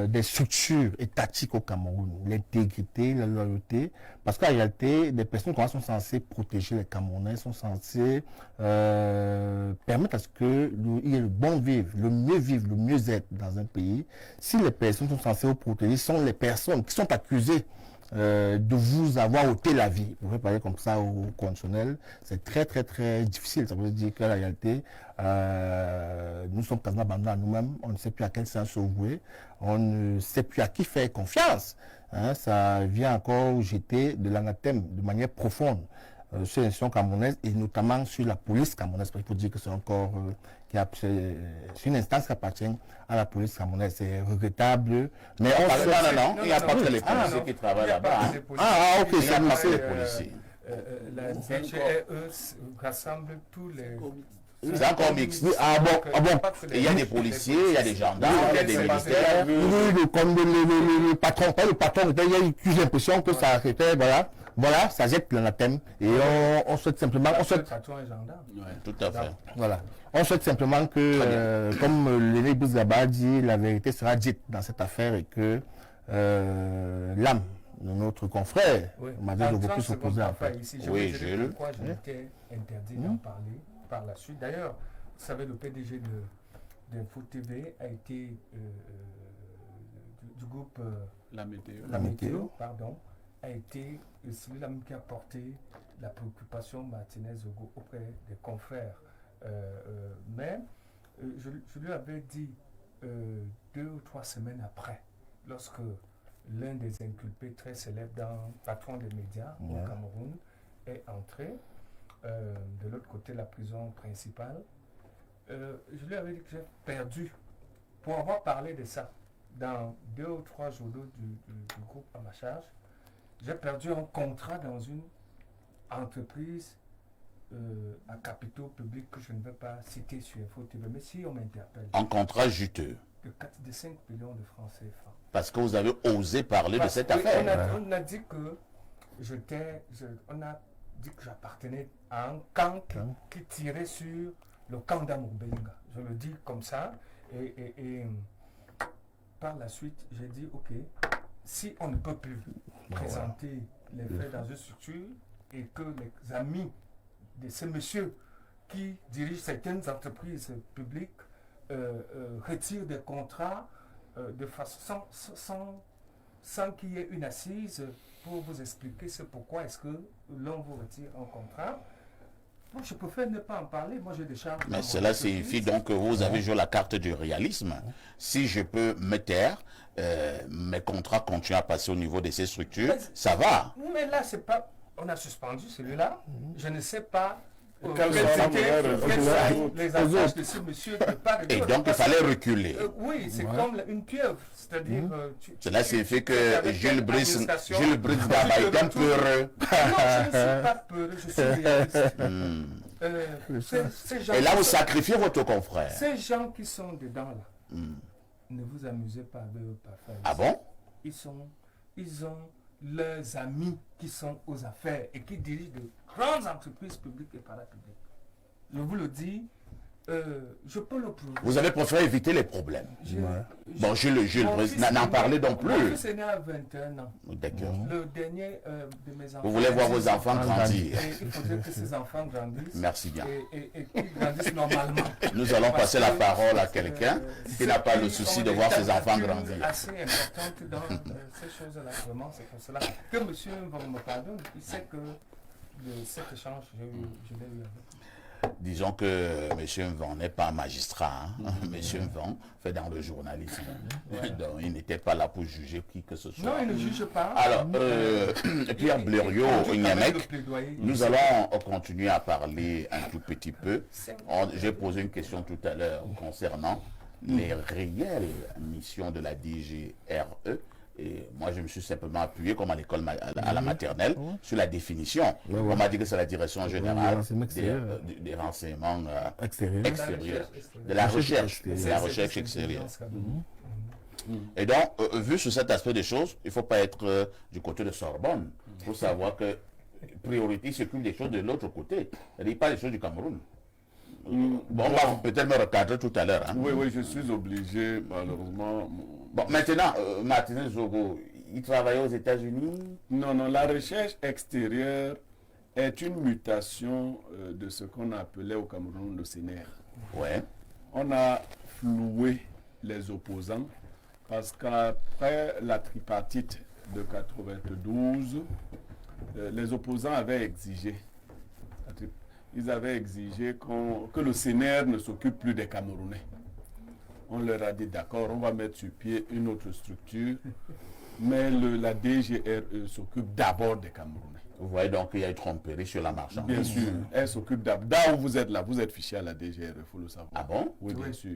des structures étatiques au Cameroun. L'intégrité, la loyauté. Parce qu'en réalité, les personnes sont censées protéger les Camerounais, sont censées permettre à ce qu'il y ait le bon vivre, le mieux-être dans un pays. Si les personnes sont censées vous protéger, sont les personnes qui sont accusées de vous avoir ôté la vie. Vous pouvez parler comme ça au conditionnel. C'est très, très, très difficile. Ça veut dire qu'en réalité, nous sommes quasiment abandonnés à nous-mêmes. On ne sait plus à quel sens se vouer. On ne sait plus à qui faire confiance. Ça vient encore jeter de l'anathème de manière profonde sur l'institution camerounaise et notamment sur la police camerounaise. Il faut dire que c'est encore c'est une instance qui appartient à la police camerounaise. C'est regrettable. Mais non, il n'y a pas que les policiers qui travaillent là-bas. Ok, c'est les policiers. La DGRE rassemble tous les... C'est encore mixte. Il y a des policiers, il y a des gendarmes, il y a des militaires. Oui, comme le patron, pas le patron, il y a eu l'impression que ça c'était, voilà, ça jette l'anathème. Et on souhaite simplement. Tout à fait. Voilà. On souhaite simplement que, comme Léné Bouzaba a dit, la vérité sera dite dans cette affaire et que l'âme de notre confrère, Madame Zogo, puisse s'opposer à fait. Oui, Jules. Pourquoi je m'étais interdit d'en parler par la suite. D'ailleurs, vous savez, le PDG d'Info TV a été du groupe La Météo, pardon, a été celui-là qui a porté la préoccupation Martinez Zogo auprès des confrères. Mais je lui avais dit 2 ou 3 semaines après, lorsque l'un des inculpés très célèbres patron des médias au Cameroun est entré de l'autre côté la prison principale, je lui avais dit que j'ai perdu, pour avoir parlé de ça dans 2 ou 3 journaux du groupe à ma charge, j'ai perdu un contrat dans une entreprise à capitaux publics que je ne vais pas citer sur Info TV, mais si on m'interpelle. Un contrat juteux. De 5 millions de francs CFA. Parce que vous avez osé parler de cette affaire. On a dit que on a dit que j'appartenais à un camp qui tirait sur le camp d'Amourbenga. Je le dis comme ça. Et par la suite, j'ai dit, ok, si on ne peut plus présenter les faits dans une structure et que les amis de ces messieurs qui dirigent certaines entreprises publiques retirent des contrats de façon sans qu'il y ait une assise pour vous expliquer ce pourquoi est-ce que l'on vous retire un contrat. Moi, je préfère ne pas en parler. Moi, j'ai des charges. Mais cela signifie donc que vous avez joué la carte du réalisme. Si je peux me taire, mes contrats continuent à passer au niveau de ces structures, ça va. Mais là, c'est pas... On a suspendu celui-là. Je ne sais pas Quelles quelles sont les avantages de ce monsieur de part et Et d'autre. donc, il Parce fallait que, reculer. oui, c'est comme une pieuvre. C'est-à-dire. Cela signifie que avec Jules Brice l'administration, Gaba est un peu heureux. Non, je ne suis pas peureux, je suis réaliste. Ces gens Et là, qui vous sont- sacrifiez votre confrère. Ces gens qui sont dedans là, ne vous amusez pas avec eux parfois. Ah bon? Ils ont leurs amis qui sont aux affaires et qui dirigent de grandes entreprises publiques et parapubliques. Je vous le dis, je peux le prouver. Vous avez préféré éviter les problèmes. Bon, Jules Mon Brice fils n'en aîné- parlez donc Mon plus. fils est né à 21 ans. D'accord. Le dernier de mes enfants. Vous voulez voir vos enfants grandir. Et il faudrait que ces enfants grandissent. Merci bien. Et qu'ils grandissent normalement. Nous allons Parce passer la que, parole à quelqu'un qui n'a pas le souci de voir ses enfants grandir. Assez importante dans ces choses-là. Vraiment, c'est pour cela que monsieur Van me pardonne. Il sait que de cet échange, je l'ai eu avec lui. Disons que M. Van n'est pas magistrat. M. Van fait dans le journalisme. Donc, il n'était pas là pour juger qui que ce soit. Non, il ne juge pas. Alors, Pierre Blériot, Niamek, plaidoyer. nous allons continuer à parler un tout petit peu. J'ai posé une question tout à l'heure concernant les réelles missions de la DGRE. Et moi, je me suis simplement appuyé, comme à l'école, à la maternelle, sur la définition. On m'a dit que c'est la direction générale des renseignements extérieurs, de la recherche extérieure. Et donc, vu sur cet aspect des choses, il ne faut pas être du côté de Sorbonne pour savoir que priorité s'occupe des choses de l'autre côté. C'est-à-dire pas des choses du Cameroun. Bon, on va peut-être me recadrer tout à l'heure. Hein. Oui, je suis obligé, malheureusement. Bon, maintenant, Martinez Zogo, il travaillait aux États-Unis. Non, la recherche extérieure est une mutation de ce qu'on appelait au Cameroun le CNR. Ouais. On a floué les opposants parce qu'après la tripartite de 92, les opposants avaient exigé. Ils avaient exigé que le CNR ne s'occupe plus des Camerounais. On leur a dit d'accord, on va mettre sur pied une autre structure, mais la DGRE s'occupe d'abord des Camerounais. Vous voyez donc qu'il y a eu tromperie sur la marchandise. Bien sûr, elle s'occupe d'abord. Là où vous êtes là, vous êtes fiché à la DGRE, il faut le savoir. Ah bon? Oui, bien sûr.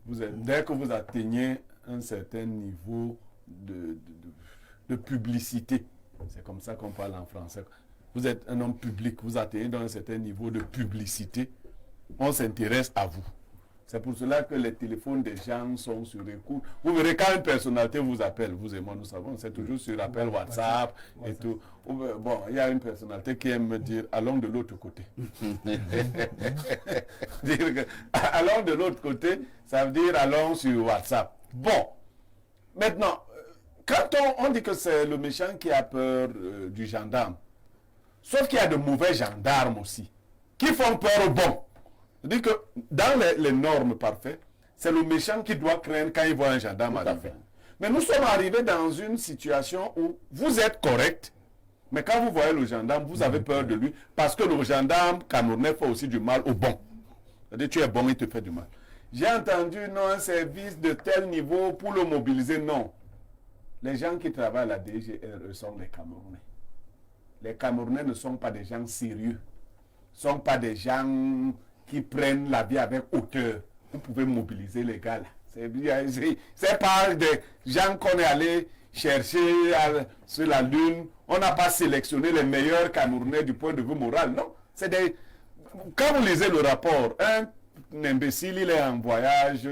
Dès que vous atteignez un certain niveau de publicité, c'est comme ça qu'on parle en français. Vous êtes un homme public, vous atteignez dans un certain niveau de publicité, on s'intéresse à vous. C'est pour cela que les téléphones des gens sont sur écoute. Vous verrez quand une personnalité vous appelle, vous et moi nous savons, c'est toujours sur appel WhatsApp et tout. Bon, il y a une personnalité qui aime me dire allons de l'autre côté. Allons de l'autre côté, ça veut dire allons sur WhatsApp. Bon, maintenant, quand on dit que c'est le méchant qui a peur du gendarme, sauf qu'il y a de mauvais gendarmes aussi, qui font peur aux bons. C'est-à-dire que dans les normes parfaites, c'est le méchant qui doit craindre quand il voit un gendarme arriver. Mais nous sommes arrivés dans une situation où vous êtes correct, mais quand vous voyez le gendarme, vous avez peur de lui, parce que le gendarme camerounais fait aussi du mal aux bons. C'est-à-dire tu es bon, il te fait du mal. J'ai entendu, non, un service de tel niveau pour le mobiliser, non. Les gens qui travaillent à la DGRE sont les Camerounais. Les Camerounais ne sont pas des gens sérieux. Ne sont pas des gens qui prennent la vie avec hauteur. Vous pouvez mobiliser les gars là. C'est pas des gens qu'on est allé chercher sur la lune. On n'a pas sélectionné les meilleurs Camerounais du point de vue moral. Non. C'est des... Quand vous lisez le rapport, un imbécile, il est en voyage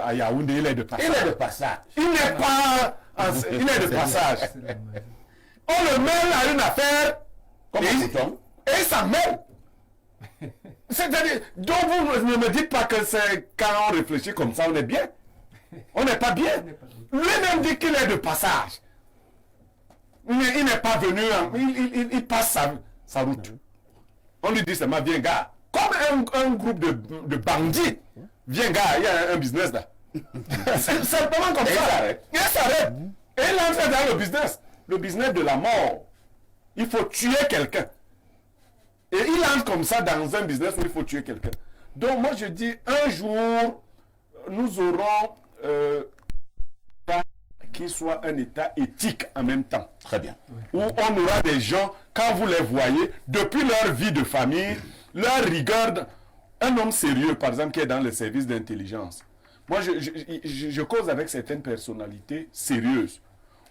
à Yaoundé, il est de passage. Il est de passage. Il n'est pas... il est de passage. On le mêle à une affaire et ça mêle. C'est-à-dire, donc vous ne me dites pas que c'est quand on réfléchit comme ça, on est bien. On n'est pas bien. Lui-même dit qu'il est de passage. Mais il n'est pas venu, il passe sa route. On lui dit seulement, viens gars. Comme un groupe de bandits. Viens gars, il y a un business là. C'est simplement comme ça. Il s'arrête. Et il entre dans le business de la mort. Il faut tuer quelqu'un. Et il entre comme ça dans un business où il faut tuer quelqu'un. Donc moi je dis, un jour, nous aurons qui soit un état éthique en même temps. Très bien. Où on aura des gens, quand vous les voyez, depuis leur vie de famille, leur rigueur, un homme sérieux, par exemple, qui est dans le service d'intelligence. Moi, je cause avec certaines personnalités sérieuses.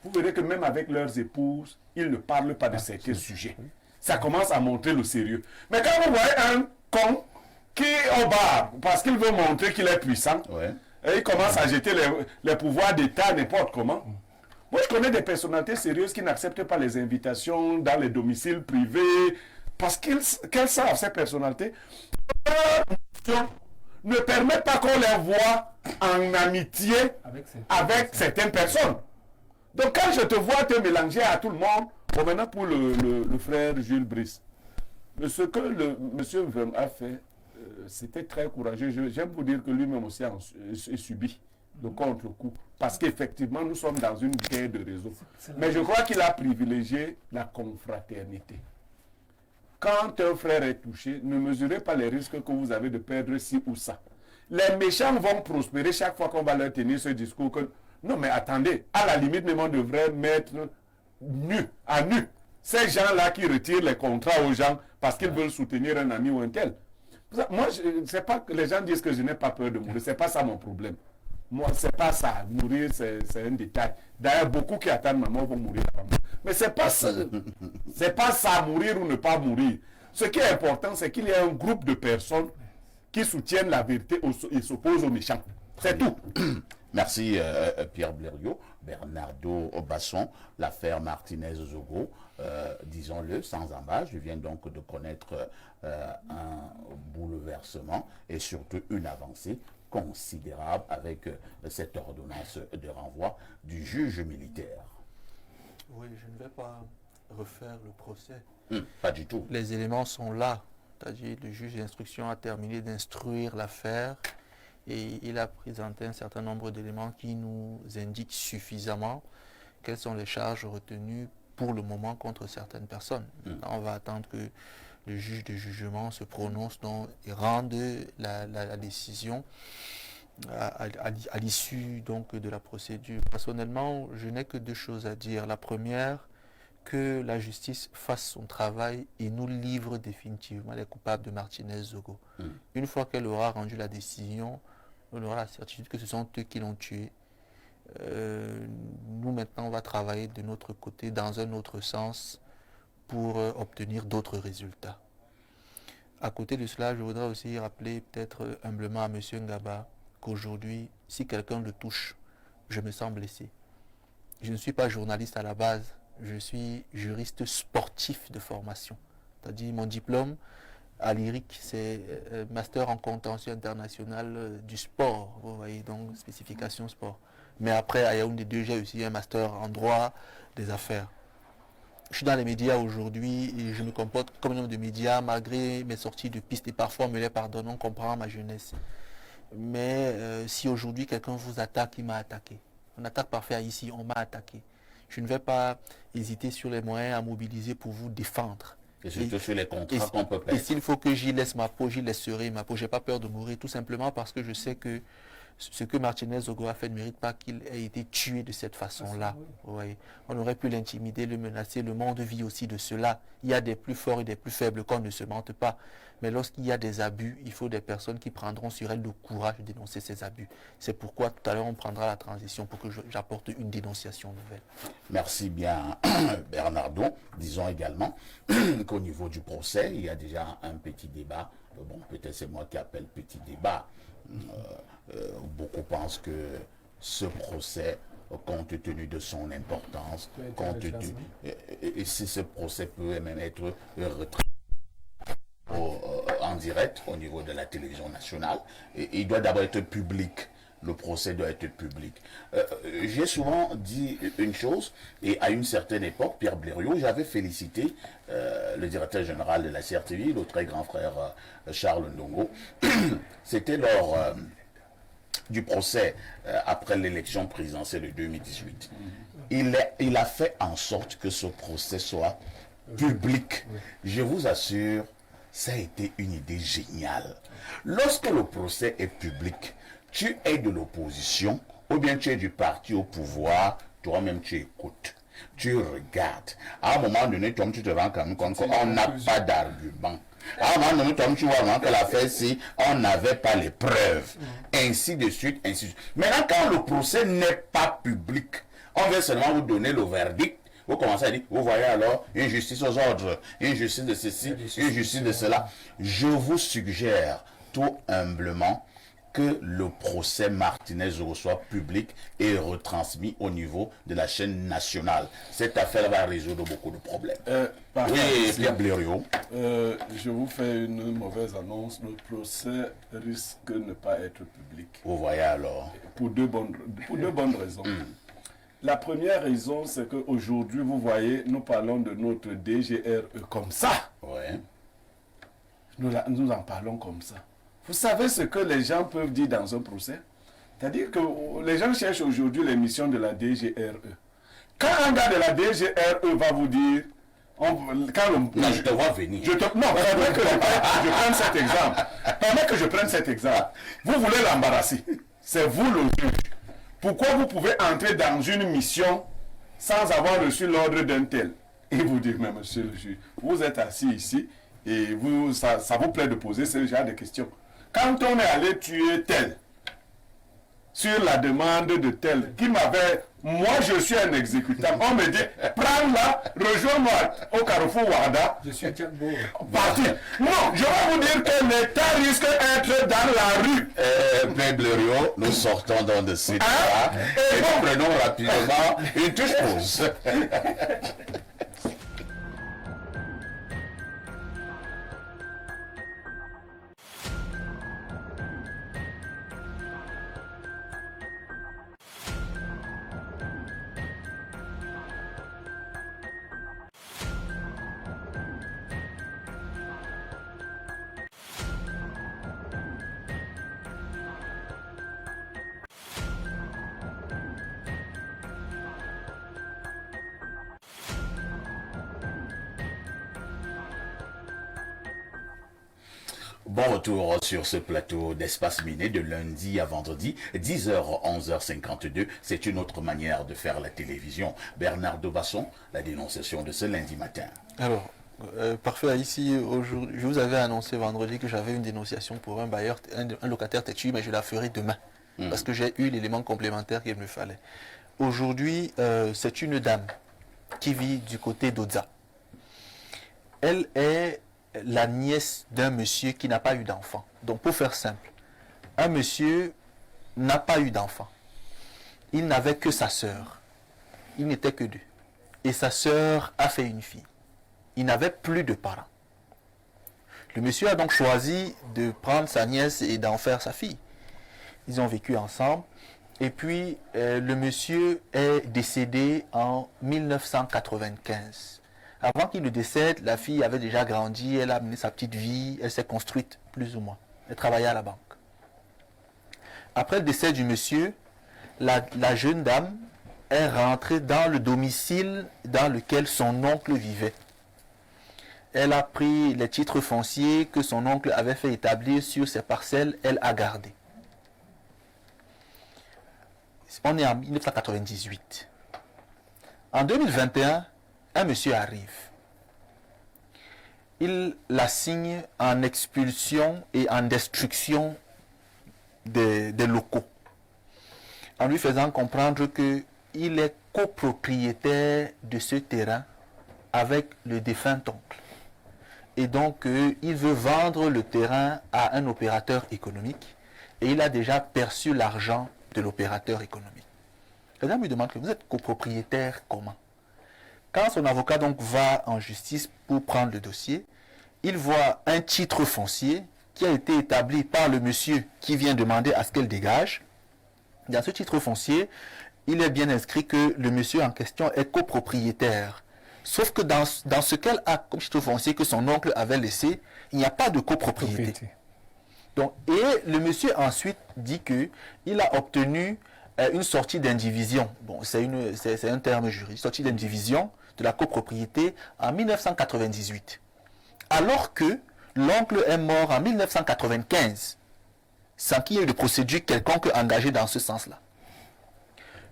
Vous verrez que même avec leurs épouses, ils ne parlent pas de certains sujets. Ça commence à montrer le sérieux. Mais quand vous voyez un con qui est au bar, parce qu'il veut montrer qu'il est puissant, et il commence à jeter les pouvoirs d'État n'importe comment. Moi, je connais des personnalités sérieuses qui n'acceptent pas les invitations dans les domiciles privés, parce qu'elles savent, ces personnalités, ne permettent pas qu'on les voit en amitié avec certaines personnes. Donc quand je te vois te mélanger à tout le monde, bon maintenant pour le frère Jules Brice, ce que le monsieur a fait, c'était très courageux. J'aime vous dire que lui-même aussi a subi le contre-coup. Parce qu'effectivement, nous sommes dans une guerre de réseau. Mais je crois qu'il a privilégié la confraternité. Quand un frère est touché, ne mesurez pas les risques que vous avez de perdre ci ou ça. Les méchants vont prospérer chaque fois qu'on va leur tenir ce discours que non mais attendez, à la limite même on devrait mettre à nu ces gens-là qui retirent les contrats aux gens parce qu'ils veulent soutenir un ami ou un tel. Moi, c'est pas que les gens disent que je n'ai pas peur de mourir, c'est pas ça mon problème. Moi, c'est pas ça. Mourir, c'est un détail. D'ailleurs, beaucoup qui attendent maman vont mourir avant moi. Mais c'est pas ça. C'est pas ça, mourir ou ne pas mourir. Ce qui est important, c'est qu'il y a un groupe de personnes qui soutiennent la vérité et s'opposent aux méchants. C'est tout. Merci Pierre Blériot, Bernardo Basson, l'affaire Martinez-Zogo, disons-le sans embâche. Je viens donc de connaître un bouleversement et surtout une avancée considérable avec cette ordonnance de renvoi du juge militaire. Oui, je ne vais pas refaire le procès. Pas du tout. Les éléments sont là. C'est-à-dire le juge d'instruction a terminé d'instruire l'affaire et il a présenté un certain nombre d'éléments qui nous indiquent suffisamment quelles sont les charges retenues pour le moment contre certaines personnes. On va attendre que le juge de jugement se prononce et rende la décision à l'issue donc de la procédure. Personnellement, je n'ai que deux choses à dire. La première, que la justice fasse son travail et nous livre définitivement les coupables de Martinez-Zogo. Une fois qu'elle aura rendu la décision, on aura la certitude que ce sont eux qui l'ont tué. Nous maintenant on va travailler de notre côté dans un autre sens pour obtenir d'autres résultats. À côté de cela, je voudrais aussi rappeler peut-être humblement à M. Ngaba qu'aujourd'hui, si quelqu'un le touche, je me sens blessé. Je ne suis pas journaliste à la base, je suis juriste sportif de formation. C'est-à-dire mon diplôme à l'IRIC, c'est master en contentieux international du sport, vous voyez, donc spécification sport. Mais après, à Yaoundé 2, j'ai aussi un master en droit des affaires. Je suis dans les médias aujourd'hui et je me comporte comme un homme de médias malgré mes sorties de piste et parfois me les pardonne, on comprend ma jeunesse. Mais si aujourd'hui quelqu'un vous attaque, il m'a attaqué. On attaque parfois ici, on m'a attaqué. Je ne vais pas hésiter sur les moyens à mobiliser pour vous défendre. Et surtout sur les contrats qu'on peut perdre. Et s'il faut que j'y laisse ma peau, j'y laisserai ma peau. Je n'ai pas peur de mourir, tout simplement parce que je sais que ce que Martinez-Zogo a fait ne mérite pas qu'il ait été tué de cette façon-là. Oui. On aurait pu l'intimider, le menacer. Le monde vit aussi de cela. Il y a des plus forts et des plus faibles qu'on ne se mente pas. Mais lorsqu'il y a des abus, il faut des personnes qui prendront sur elles le courage de dénoncer ces abus. C'est pourquoi tout à l'heure on prendra la transition pour que j'apporte une dénonciation nouvelle. Merci bien Bernardo. Disons également qu'au niveau du procès, il y a déjà un petit débat. Bon, peut-être c'est moi qui appelle petit débat. Beaucoup pensent que ce procès, compte tenu de son importance, et si ce procès peut même être retraité en direct au niveau de la télévision nationale, il doit d'abord être public. Le procès doit être public. J'ai souvent dit une chose, et à une certaine époque, Pierre Blériot, j'avais félicité le directeur général de la CRTV, le très grand frère Charles Ndongo. C'était lors du procès après l'élection présidentielle de 2018. Il a fait en sorte que ce procès soit public. Je vous assure, ça a été une idée géniale. Lorsque le procès est public, tu es de l'opposition ou bien tu es du parti au pouvoir, toi-même tu écoutes, tu regardes. À un moment donné, toi tu te rends compte qu'on n'a pas d'argument. Ah, moi, non, tu vois, que la fait si on n'avait pas les preuves. Ainsi de suite, ainsi de suite. Maintenant, quand le procès n'est pas public, on vient seulement vous donner le verdict. Vous commencez à dire, vous voyez alors, une justice aux ordres, une justice de ceci, une justice de cela. Je vous suggère tout humblement que le procès Martinez soit public et retransmis au niveau de la chaîne nationale. Cette affaire va résoudre beaucoup de problèmes. Oui, Pierre Blériot. Je vous fais une mauvaise annonce. Le procès risque de ne pas être public. Vous voyez alors. Pour deux bonnes raisons. La première raison, c'est qu'aujourd'hui, vous voyez, nous parlons de notre DGRE comme ça. Ouais. Nous en parlons comme ça. Vous savez ce que les gens peuvent dire dans un procès? C'est-à-dire que les gens cherchent aujourd'hui l'émission de la DGRE. Quand un gars de la DGRE va vous dire... Non, je te vois venir. Permets que je prenne cet exemple. Permets que je prenne cet exemple. Vous voulez l'embarrasser. C'est vous le juge. Pourquoi vous pouvez entrer dans une mission sans avoir reçu l'ordre d'un tel? Et vous dire, mais monsieur le juge, vous êtes assis ici et ça vous plaît de poser ce genre de questions. Quand on est allé tuer tel, sur la demande de tel, qui m'avait... Moi, je suis un exécutant. On me dit, prends-la, rejoins-moi au carrefour Ouarda. Je suis Jack Bourg. Parti. Non, je vais vous dire que l'État risque d'être dans la rue. Pierre Blériot, nous sortons dans de ces débats et nous prenons rapidement une touche pause. Bon retour sur ce plateau d'Espace Miné de lundi à vendredi, 10h, 11h52. C'est une autre manière de faire la télévision. Bernard Dobasson, la dénonciation de ce lundi matin. Alors, parfait, ici, aujourd'hui, je vous avais annoncé vendredi que j'avais une dénonciation pour un bailleur, un locataire têtu, mais je la ferai demain. Parce que j'ai eu l'élément complémentaire qu'il me fallait. Aujourd'hui, c'est une dame qui vit du côté d'Odza. Elle est la nièce d'un monsieur qui n'a pas eu d'enfant. Donc, pour faire simple, un monsieur n'a pas eu d'enfant. Il n'avait que sa sœur. Il n'était que deux. Et sa sœur a fait une fille. Il n'avait plus de parents. Le monsieur a donc choisi de prendre sa nièce et d'en faire sa fille. Ils ont vécu ensemble. Et puis, le monsieur est décédé en 1995. Avant qu'il ne décède, la fille avait déjà grandi, elle a mené sa petite vie, elle s'est construite plus ou moins. Elle travaillait à la banque. Après le décès du monsieur, la jeune dame est rentrée dans le domicile dans lequel son oncle vivait. Elle a pris les titres fonciers que son oncle avait fait établir sur ses parcelles, elle a gardé. On est en 1998. En 2021, un monsieur arrive. Il la signe en expulsion et en destruction des locaux, en lui faisant comprendre qu'il est copropriétaire de ce terrain avec le défunt oncle. Et donc, il veut vendre le terrain à un opérateur économique et il a déjà perçu l'argent de l'opérateur économique. La dame lui demande que vous êtes copropriétaire comment? Quand son avocat donc va en justice pour prendre le dossier, il voit un titre foncier qui a été établi par le monsieur qui vient demander à ce qu'elle dégage. Dans ce titre foncier, il est bien inscrit que le monsieur en question est copropriétaire. Sauf que dans ce qu'elle a comme titre foncier que son oncle avait laissé, il n'y a pas de copropriété. Donc, et le monsieur ensuite dit qu'il a obtenu une sortie d'indivision. Bon, c'est un terme juridique, sortie d'indivision de la copropriété en 1998. Alors que l'oncle est mort en 1995, sans qu'il y ait de procédure quelconque engagée dans ce sens-là.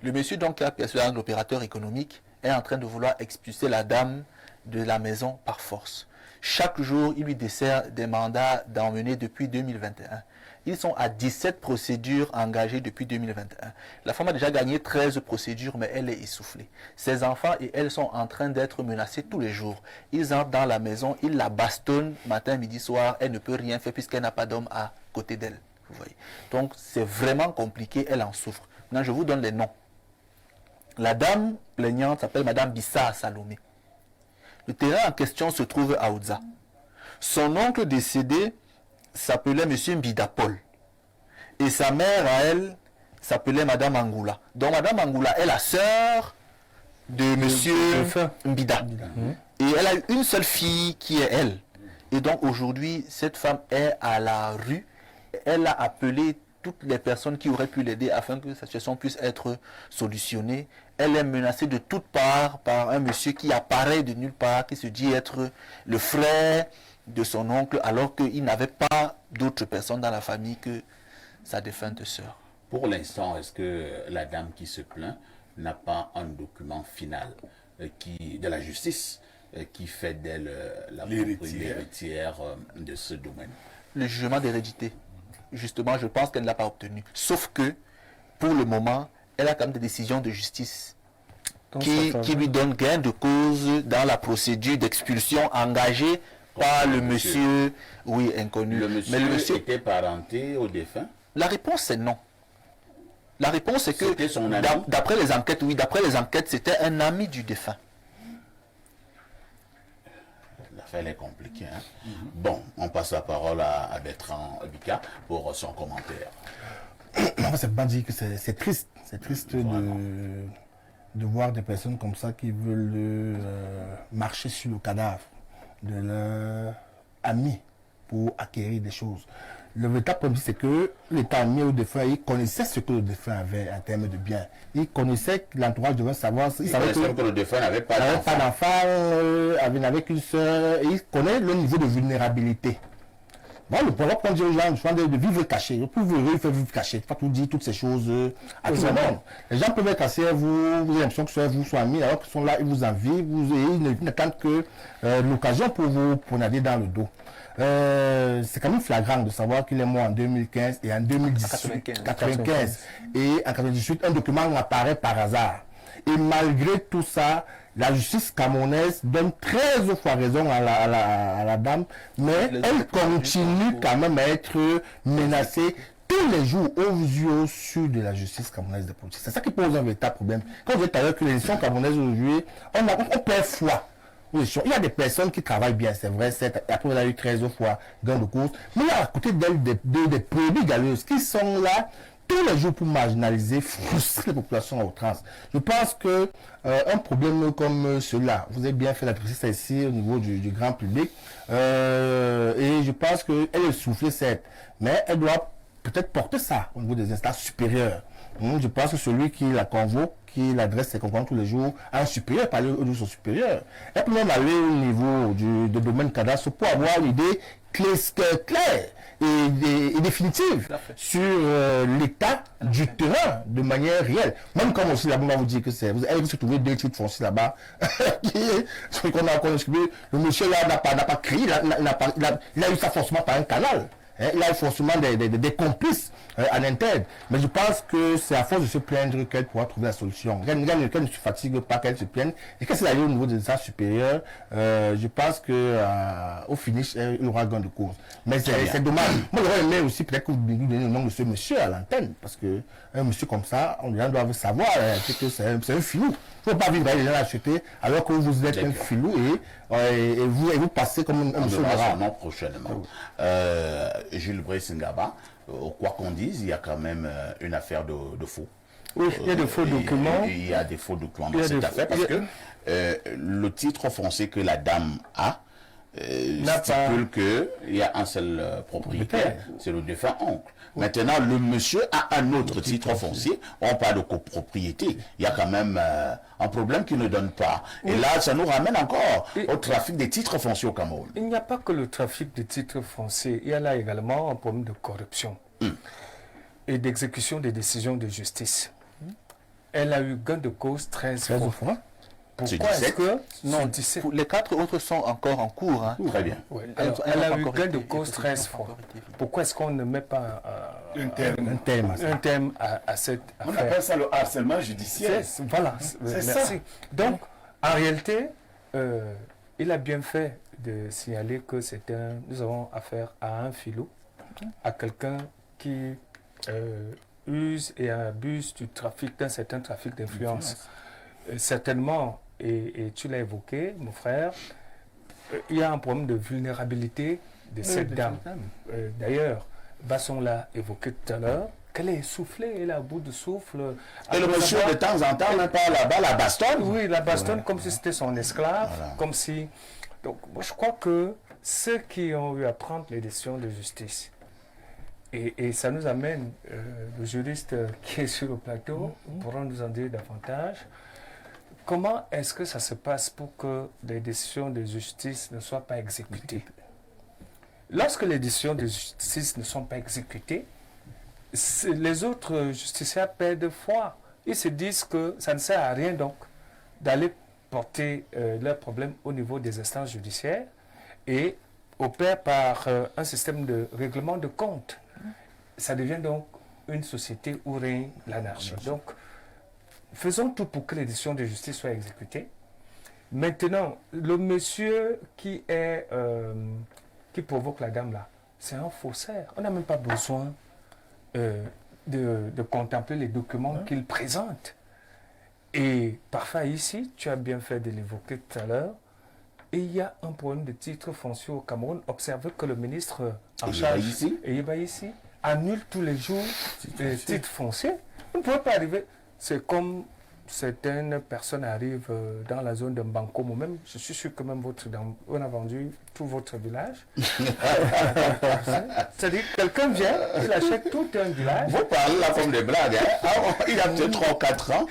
Le monsieur donc qui a perçu l'opérateur économique est en train de vouloir expulser la dame de la maison par force. Chaque jour, il lui dessert des mandats d'emmener depuis 2021. Ils sont à 17 procédures engagées depuis 2021. La femme a déjà gagné 13 procédures, mais elle est essoufflée. Ses enfants et elle sont en train d'être menacés tous les jours. Ils entrent dans la maison, ils la bastonnent matin, midi, soir. Elle ne peut rien faire puisqu'elle n'a pas d'homme à côté d'elle. Vous voyez. Donc, c'est vraiment compliqué. Elle en souffre. Maintenant, je vous donne les noms. La dame plaignante s'appelle Madame Bissa Salomé. Le terrain en question se trouve à Oudza. Son oncle décédé s'appelait M. Mbidapol. Et sa mère, à elle, s'appelait Madame Angoula. Donc Madame Angoula est la sœur de M. Mbida. Et elle a une seule fille qui est elle. Et donc aujourd'hui, cette femme est à la rue. Elle a appelé toutes les personnes qui auraient pu l'aider afin que sa situation puisse être solutionnée. Elle est menacée de toutes parts par un monsieur qui apparaît de nulle part, qui se dit être le frère de son oncle, alors qu'il n'avait pas d'autres personnes dans la famille que sa défunte sœur. Pour l'instant, est-ce que la dame qui se plaint n'a pas un document final de la justice qui fait d'elle l'héritière de ce domaine? Le jugement d'hérédité, justement, je pense qu'elle ne l'a pas obtenu. Sauf que, pour le moment, elle a quand même des décisions de justice qui lui donnent gain de cause dans la procédure d'expulsion engagée par le monsieur, oui, inconnu. Mais le monsieur était parenté au défunt? La réponse est non. La réponse est que, d'après les enquêtes, oui, d'après les enquêtes, c'était un ami du défunt. L'affaire est compliquée. Hein? Bon, on passe la parole à Bertrand Bika pour son commentaire. C'est pas dire que c'est triste. C'est triste de voir des personnes comme ça qui veulent marcher sur le cadavre de leur ami pour acquérir des choses. Le véritable problème, c'est que l'État ami au défunt, il connaissait ce que le défunt avait en termes de biens. Il connaissait que l'entourage devait savoir. Il savait que le défunt n'avait pas d'enfant, n'avait qu'une soeur. Il connaît le niveau de vulnérabilité. Bon, le problème, quand les gens de vivre caché, pour vivre caché, pas tout dire toutes ces choses à tout le monde. Les gens peuvent être cassés, vous avez l'impression que ce soit vous, soit amis, alors qu'ils sont là, ils vous envient, ils n'attendent que l'occasion pour vous poignarder dans le dos. C'est quand même flagrant de savoir qu'il est mort en 2015 et en 2018, 95. Et en 98, un document apparaît par hasard. Et malgré tout ça, la justice camerounaise donne 13 fois raison à la dame, mais elle continue quand même à être menacée tous les jours aux yeux au sud de la justice camerounaise de police. C'est ça qui pose un véritable problème. Quand vous êtes à l'heure que l'élection camerounaise aujourd'hui, on perd foi. Il y a des personnes qui travaillent bien, c'est vrai, après elle a eu 13 fois gain de cause, mais il y a à côté d'elle des produits galeuses qui sont là tous les jours pour marginaliser, frustrer les populations à outrance. Je pense que un problème comme cela, vous avez bien fait la préciser ici au niveau du grand public, et je pense qu'elle est soufflée certes, mais elle doit peut-être porter ça au niveau des instances supérieures. Je pense que celui qui la convoque, qui l'adresse ses comptes tous les jours à un supérieur, parler de son supérieur. Elle peut même aller au niveau du domaine cadastre pour avoir une idée claire et définitive sur l'état du terrain de manière réelle. Même comme aussi là-bas, on va vous dire que c'est. Vous allez se trouver deux titres fonciers là-bas. Le monsieur là n'a pas crié, il a eu ça forcément par un canal. Il a eu forcément des complices en interne. Mais je pense que c'est à force de se plaindre qu'elle pourra trouver la solution. Qu'elle ne se fatigue pas, qu'elle se plaigne. Et qu'elle s'est au niveau des instances supérieures, je pense qu'au finish, il aura gain de cause. Mais c'est dommage. Moi, j'aurais aimé aussi peut-être que vous nous donniez le nom de ce monsieur à l'antenne. Parce qu'un monsieur comme ça, les gens doivent savoir que c'est un filou. Il ne faut pas vivre avec les gens à acheter alors que vous êtes un filou et vous passez comme un monsieur noir. Prochainement. Jules Brice-Ngaba, quoi qu'on dise, il y a quand même une affaire de faux. Oui, il y a des faux documents. Il y a des faux documents dans cette affaire parce que le titre foncier que la dame a stipule qu'il y a un seul propriétaire, c'est le défunt oncle. Maintenant, le monsieur a un autre titre foncier. On parle de copropriété. Il y a quand même un problème qui ne donne pas. Et là, ça nous ramène encore au trafic des titres fonciers au Cameroun. Il n'y a pas que le trafic des titres fonciers. Il y a là également un problème de corruption et d'exécution des décisions de justice. Elle a eu gain de cause 13 fois. C'est Pourquoi est-ce 17? que... Non, 17. Les 4 autres sont encore en cours. Hein. Très bien. Ouais. Elles Alors, ont elle a pas eu encore plein été- de causes les 13 pétitions n'ont fois. pas encore été faites. Pourquoi est-ce qu'on ne met pas Un terme. Un thème. un thème à cette On affaire? appelle ça le harcèlement judiciaire. Voilà, C'est merci. ça. Donc, en réalité, il a bien fait de signaler que nous avons affaire à un filou, à quelqu'un qui use et abuse d'un certain trafic d'influence. Certainement, et tu l'as évoqué, mon frère, il y a un problème de vulnérabilité de cette dame. D'ailleurs, Basson l'a évoqué tout à l'heure, qu'elle est essoufflée, elle est à bout de souffle. Et le Après monsieur, avoir- de temps en temps, n'est pas là-bas, la bastonne. Oui, la bastonne comme si c'était son esclave, Voilà. comme si... Donc, moi, je crois que ceux qui ont eu à prendre les décisions de justice, et ça nous amène, le juriste qui est sur le plateau pourra nous en dire davantage, comment est-ce que ça se passe pour que les décisions de justice ne soient pas exécutées? Lorsque les décisions de justice ne sont pas exécutées, les autres justiciables perdent foi. Ils se disent que ça ne sert à rien donc d'aller porter leurs problèmes au niveau des instances judiciaires et opèrent par un système de règlement de compte. Ça devient donc une société où règne l'anarchie. Donc, faisons tout pour que les décisions de justice soient exécutées. Maintenant, le monsieur qui provoque la dame là, c'est un faussaire. On n'a même pas besoin de contempler les documents qu'il présente. Et parfois ici, tu as bien fait de l'évoquer tout à l'heure, et il y a un problème de titre foncier au Cameroun. Observez que le ministre en charge, ici, annule tous les jours les titres fonciers. Vous ne pouvez pas arriver. C'est comme certaines personnes arrivent dans la zone de Mbanko, moi-même, je suis sûr que même on a vendu tout votre village. C'est-à-dire que quelqu'un vient, il achète tout un village. Vous parlez là comme des blagues. Hein? Ah, il a peut-être 3 ou 4 ans.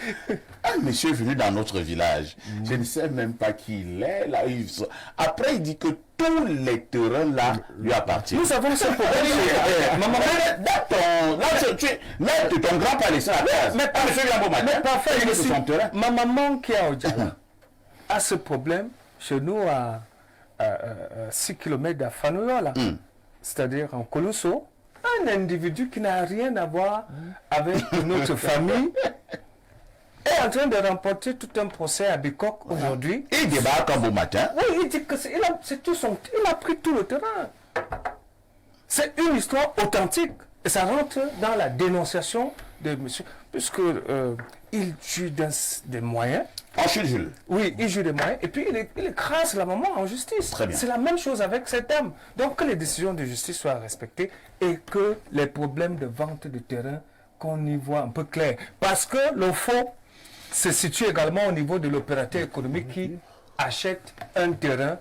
Un monsieur est venu dans notre village. Je ne sais même pas qui il est. Là, après, il dit que tous les terrains là lui appartiennent. Nous avons ce problème. Maman, là, ton grand pas laissé la place. Mais parfois, il est sur son terrain. ma maman qui est à Odjala a ce problème chez nous à 6 km d'Afanoyola, c'est-à-dire en Colosso. Un individu qui n'a rien à voir avec notre famille est en train de remporter tout un procès à Bikok aujourd'hui. Il débarque un beau matin. Oui, il dit que il a pris tout le terrain. C'est une histoire authentique. Et ça rentre dans la dénonciation de monsieur, puisque il joue des moyens. Jules. Oui, il joue des moyens. Et puis il écrase la maman en justice. Très bien. C'est la même chose avec cette dame. Donc que les décisions de justice soient respectées et que les problèmes de vente de terrain, qu'on y voit un peu clair. Parce que le fond se situe également au niveau de l'opérateur économique qui achète un terrain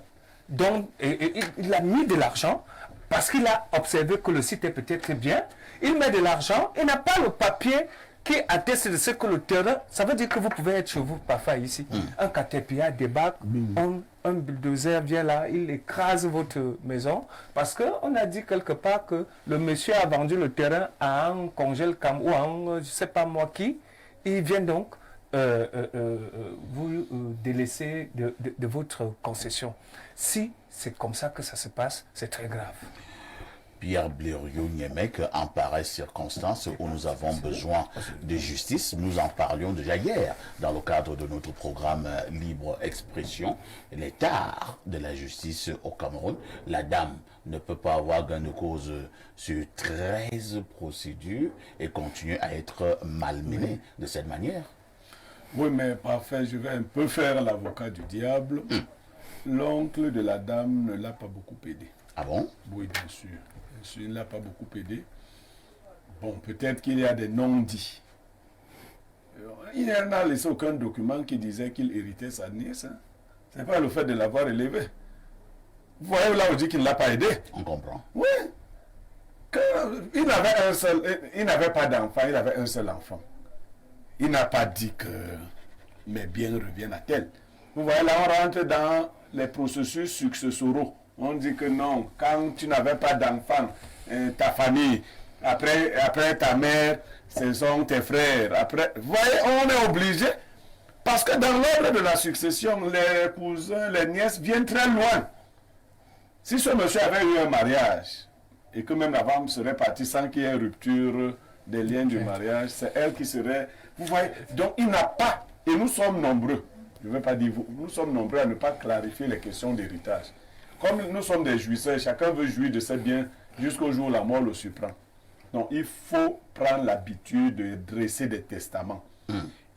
dont il a mis de l'argent parce qu'il a observé que le site est peut-être bien. Il met de l'argent et n'a pas le papier qui atteste de ce que le terrain, ça veut dire que vous pouvez être chez vous parfois ici. Un Caterpillar débarque, un bulldozer vient là, il écrase votre maison parce qu'on a dit quelque part que le monsieur a vendu le terrain à un congèle ou à un, je ne sais pas moi qui, il vient donc vous délaisser de votre concession. Si c'est comme ça que ça se passe, c'est très grave. Pierre Blériot-Niemek, en pareille circonstance où nous avons besoin de justice, nous en parlions déjà hier dans le cadre de notre programme Libre Expression, l'état de la justice au Cameroun. La dame ne peut pas avoir gain de cause sur 13 procédures et continuer à être malmenée de cette manière. Oui, mais parfait, je vais un peu faire l'avocat du diable. L'oncle de la dame ne l'a pas beaucoup aidé. Ah bon? Oui, bien sûr. Il ne l'a pas beaucoup aidé. Bon, peut-être qu'il y a des non-dits. Il n'a laissé aucun document qui disait qu'il héritait sa nièce. Hein. Ce n'est pas le fait de l'avoir élevé. Vous voyez là où on dit qu'il ne l'a pas aidé. On comprend. Oui. Il n'avait pas d'enfant, il avait un seul enfant. Il n'a pas dit que mes biens reviennent à tel. Vous voyez là, on rentre dans les processus successoraux. On dit que non, quand tu n'avais pas d'enfant, ta famille, après ta mère, ce sont tes frères. Après, vous voyez, on est obligé. Parce que dans l'ordre de la succession, les cousins, les nièces viennent très loin. Si ce monsieur avait eu un mariage et que même la femme serait partie sans qu'il y ait rupture des liens du mariage, c'est elle qui serait... Vous voyez, donc il n'a pas, et nous sommes nombreux, je ne veux pas dire vous, nous sommes nombreux à ne pas clarifier les questions d'héritage. Comme nous sommes des jouisseurs, chacun veut jouir de ses biens jusqu'au jour où la mort le surprend. Donc il faut prendre l'habitude de dresser des testaments.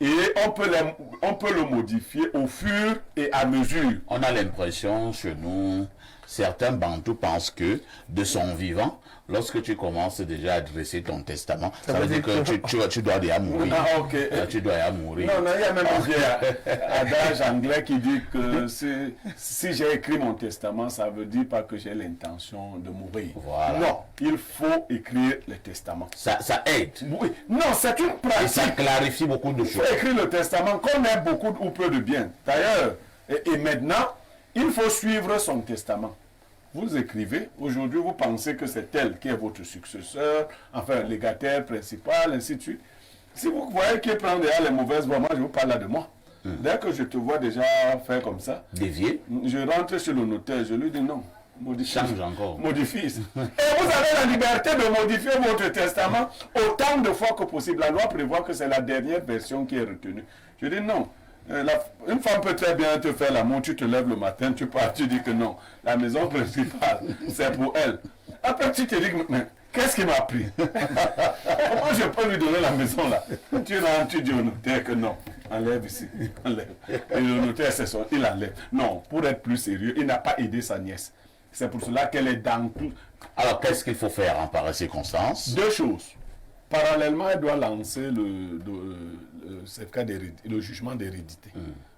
Et on peut le modifier au fur et à mesure. On a l'impression chez nous, certains Bantous pensent que de son vivant, lorsque tu commences déjà à dresser ton testament, ça veut dire que tu dois déjà mourir. Ah, ok. Tu dois déjà mourir. Non, il y a même un vieil adage anglais qui dit que si j'ai écrit mon testament, ça veut dire pas que j'ai l'intention de mourir. Voilà. Non, il faut écrire le testament. Ça aide. Oui. Non, c'est une Et ça pratique. clarifie beaucoup de Il faut choses. écrire le testament qu'on ait beaucoup ou peu de bien. D'ailleurs, et maintenant, il faut suivre son testament. Vous écrivez, aujourd'hui vous pensez que c'est elle qui est votre successeur, enfin légataire principal, ainsi de suite. Si vous voyez qu'il prend déjà les mauvaises voies, moi je vous parle là de moi. Dès que je te vois déjà faire comme ça, Dévier, je rentre chez le notaire, je lui dis non, modifie. change encore. Modifie. Et vous avez la liberté de modifier votre testament autant de fois que possible. La loi prévoit que c'est la dernière version qui est retenue. Je dis non. Une femme peut très bien te faire l'amour, tu te lèves le matin, tu pars, tu dis que non. La maison principale, c'est pour elle. Après, tu te dis, mais qu'est-ce qui m'a pris? Comment je peux lui donner la maison là? Tu rentres, tu dis au notaire que non. Enlève ici, enlève. Et le notaire, il enlève. Non, pour être plus sérieux, il n'a pas aidé sa nièce. C'est pour cela qu'elle est dans tout. Alors, qu'est-ce qu'il faut faire en pareille circonstance? Deux choses. Parallèlement, elle doit lancer le jugement d'hérédité.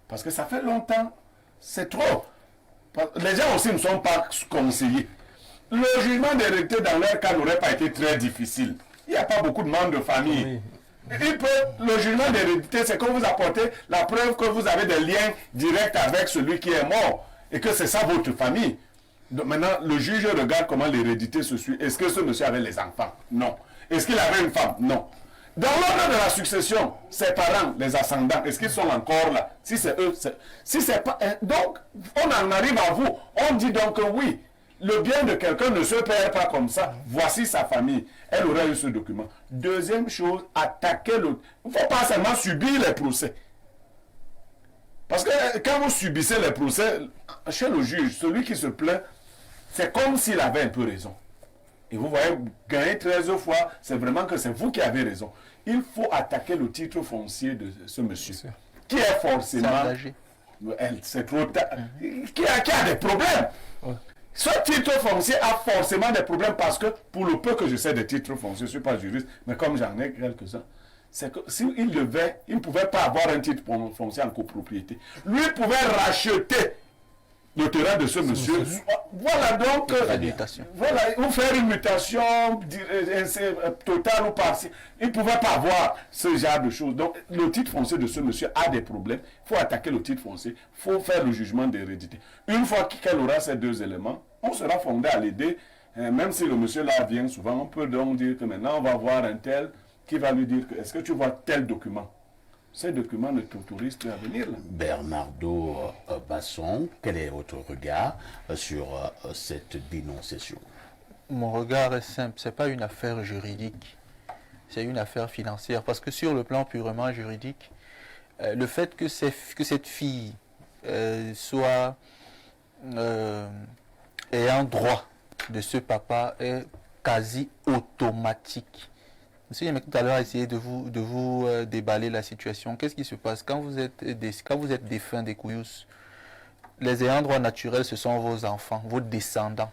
Parce que ça fait longtemps, c'est trop. Les gens aussi ne sont pas conseillés. Le jugement d'hérédité dans leur cas n'aurait pas été très difficile. Il n'y a pas beaucoup de membres de famille. Le jugement d'hérédité, c'est que vous apportez la preuve que vous avez des liens directs avec celui qui est mort et que c'est ça votre famille. Donc maintenant, le juge regarde comment l'hérédité se suit. Est-ce que ce monsieur avait les enfants? Non. Est-ce qu'il avait une femme? Non. Dans l'ordre de la succession, ses parents, les ascendants, est-ce qu'ils sont encore là? Si c'est eux, si c'est pas... Donc, on en arrive à vous. On dit donc que oui, le bien de quelqu'un ne se perd pas comme ça. Voici sa famille. Elle aurait eu ce document. Deuxième chose, attaquer le... Il ne faut pas seulement subir les procès. Parce que quand vous subissez les procès, chez le juge, celui qui se plaint, c'est comme s'il avait un peu raison. Et vous voyez, gagner 13 fois, c'est vraiment que c'est vous qui avez raison. Il faut attaquer le titre foncier de ce monsieur, qui est forcément... C'est trop tard. Qui a des problèmes. Ce titre foncier a forcément des problèmes parce que, pour le peu que je sais des titres fonciers, je ne suis pas juriste, mais comme j'en ai quelques-uns, c'est que s'il devait, il ne pouvait pas avoir un titre foncier en copropriété. Lui pouvait racheter le terrain de ce monsieur. Voilà donc, voilà, ou faire une mutation totale ou partielle. Il ne pouvait pas avoir ce genre de choses. Donc, le titre foncier de ce monsieur a des problèmes. Il faut attaquer le titre foncier. Il faut faire le jugement d'hérédité. Une fois qu'elle aura ces deux éléments, on sera fondé à l'aider. Même si le monsieur là vient souvent, on peut donc dire que maintenant on va voir un tel qui va lui dire que est-ce que tu vois tel document? Ces documents ne t'autorisent plus à venir là. Bernardo Basson, quel est votre regard sur cette dénonciation? Mon regard est simple, ce n'est pas une affaire juridique, c'est une affaire financière. Parce que sur le plan purement juridique, le fait que cette fille soit ayant droit de ce papa est quasi automatique. Monsieur Yemek tout à l'heure a essayé de vous déballer la situation. Qu'est-ce qui se passe quand vous êtes défunt des Kouyous? Les ayants droit naturels, ce sont vos enfants, vos descendants.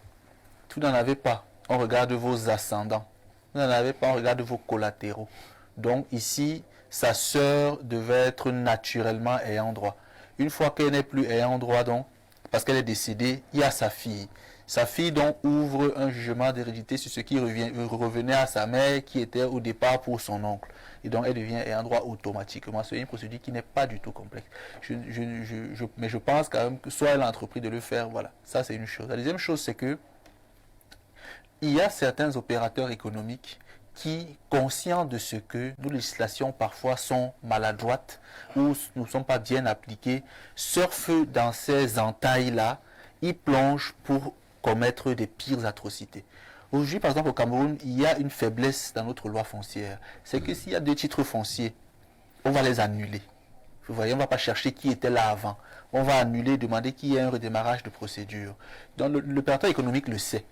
Vous n'en avez pas, on regarde vos ascendants. Vous n'en avez pas, on regarde vos collatéraux. Donc ici, sa sœur devait être naturellement ayant droit. Une fois qu'elle n'est plus ayant droit, donc, parce qu'elle est décédée, il y a sa fille. Sa fille donc ouvre un jugement d'hérédité sur ce qui revenait à sa mère qui était au départ pour son oncle. Et donc elle devient ayant droit automatiquement. C'est une procédure qui n'est pas du tout complexe. Mais je pense quand même que soit elle a entrepris de le faire, voilà. Ça c'est une chose. La deuxième chose c'est que il y a certains opérateurs économiques qui, conscients de ce que nos législations parfois sont maladroites ou ne sont pas bien appliquées, surfent dans ces entailles-là, ils plongent pour commettre des pires atrocités. Aujourd'hui, par exemple, au Cameroun, il y a une faiblesse dans notre loi foncière. C'est que s'il y a 2 titres fonciers, on va les annuler. Vous voyez, on ne va pas chercher qui était là avant. On va annuler, demander qu'il y ait un redémarrage de procédure. Donc l'opérateur économique le sait.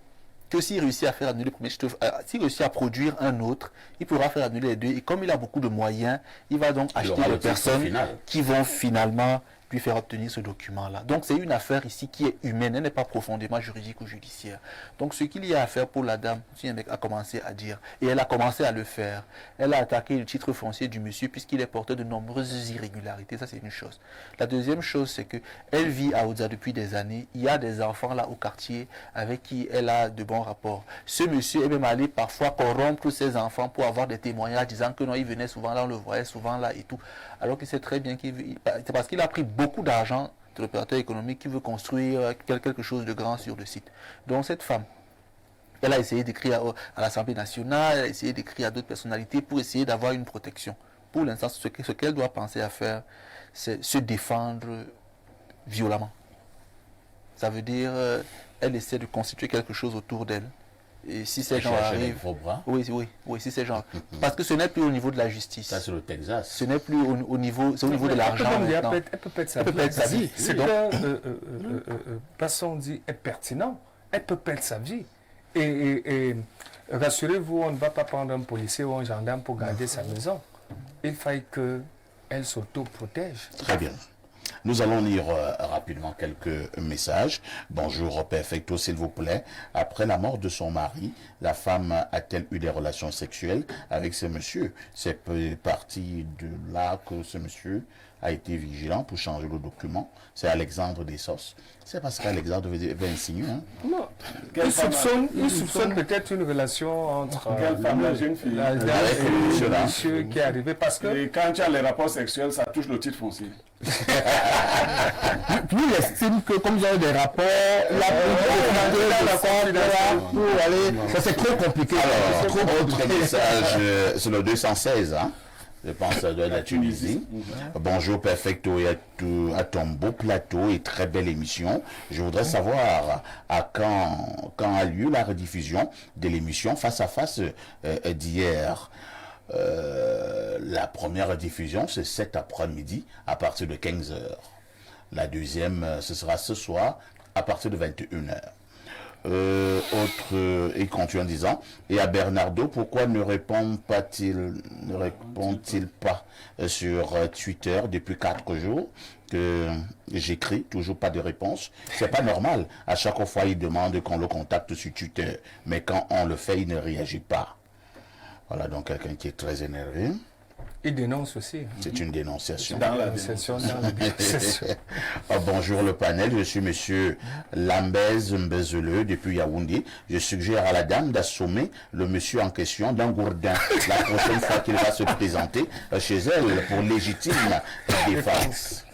Que s'il réussit à faire annuler le premier titre, s'il réussit à produire un autre, il pourra faire annuler les 2. Et comme il a beaucoup de moyens, il va donc acheter des personnes qui vont finalement lui faire obtenir ce document-là. Donc c'est une affaire ici qui est humaine, elle n'est pas profondément juridique ou judiciaire. Donc ce qu'il y a à faire pour la dame, si un mec a commencé à dire, et elle a commencé à le faire, elle a attaqué le titre foncier du monsieur puisqu'il est porteur de nombreuses irrégularités, ça c'est une chose. La deuxième chose, c'est que elle vit à Oudza depuis des années, il y a des enfants là au quartier avec qui elle a de bons rapports. Ce monsieur est même allé parfois corrompre ses enfants pour avoir des témoignages disant que non, il venait souvent là, on le voyait souvent là et tout. Alors qu'il sait très bien c'est parce qu'il a pris beaucoup d'argent de l'opérateur économique qui veut construire quelque chose de grand sur le site. Donc cette femme, elle a essayé d'écrire à l'Assemblée nationale, elle a essayé d'écrire à d'autres personnalités pour essayer d'avoir une protection. Pour l'instant, ce qu'elle doit penser à faire, c'est se défendre violemment. Ça veut dire, elle essaie de constituer quelque chose autour d'elle. Et si ces gens arrivent... Oui, si ces gens... Parce que ce n'est plus au niveau de la justice. Ça, c'est le Texas. Ce n'est plus au niveau... C'est au niveau de l'argent. Elle peut perdre sa vie. Si Passon dit est pertinent, elle peut perdre sa vie. Et rassurez-vous, on ne va pas prendre un policier ou un gendarme pour garder sa maison. Il faut qu'elle s'auto-protège. Très bien. Nous allons lire rapidement quelques messages. Bonjour, Perfecto, s'il vous plaît. Après la mort de son mari, la femme a-t-elle eu des relations sexuelles avec ce monsieur? C'est parti de là que ce monsieur a été vigilant pour changer le document. C'est Alexandre Dessos. C'est parce qu'Alexandre veut insinuer. Hein? Non. Il soupçonne peut-être une relation entre quelle femme, la jeune fille, et le monsieur qui est arrivé. Parce que... Et quand tu as les rapports sexuels, ça touche le titre foncier. Lui, il estime que comme vous avez des rapports, ça c'est trop compliqué. Alors, autre message, c'est le 216, hein? Je pense de la Tunisie. Bonjour Perfecto et à ton beau plateau et très belle émission. Je voudrais savoir quand a lieu la rediffusion de l'émission Face à Face d'hier. La première diffusion, c'est cet après-midi à partir de 15h. La deuxième, ce sera ce soir à partir de 21h. Il continue en disant, et à Bernardo, pourquoi ne répond-il pas sur Twitter depuis 4 jours que j'écris, toujours pas de réponse. C'est pas normal. À chaque fois, il demande qu'on le contacte sur Twitter, mais quand on le fait, il ne réagit pas. Voilà donc quelqu'un qui est très énervé. Il dénonce aussi. C'est une dénonciation. Dans la dénonciation. Bonjour le panel, je suis monsieur Lambez Mbezeleux depuis Yaoundé. Je suggère à la dame d'assommer le monsieur en question d'un gourdin la prochaine fois qu'il va se présenter chez elle pour légitime défense.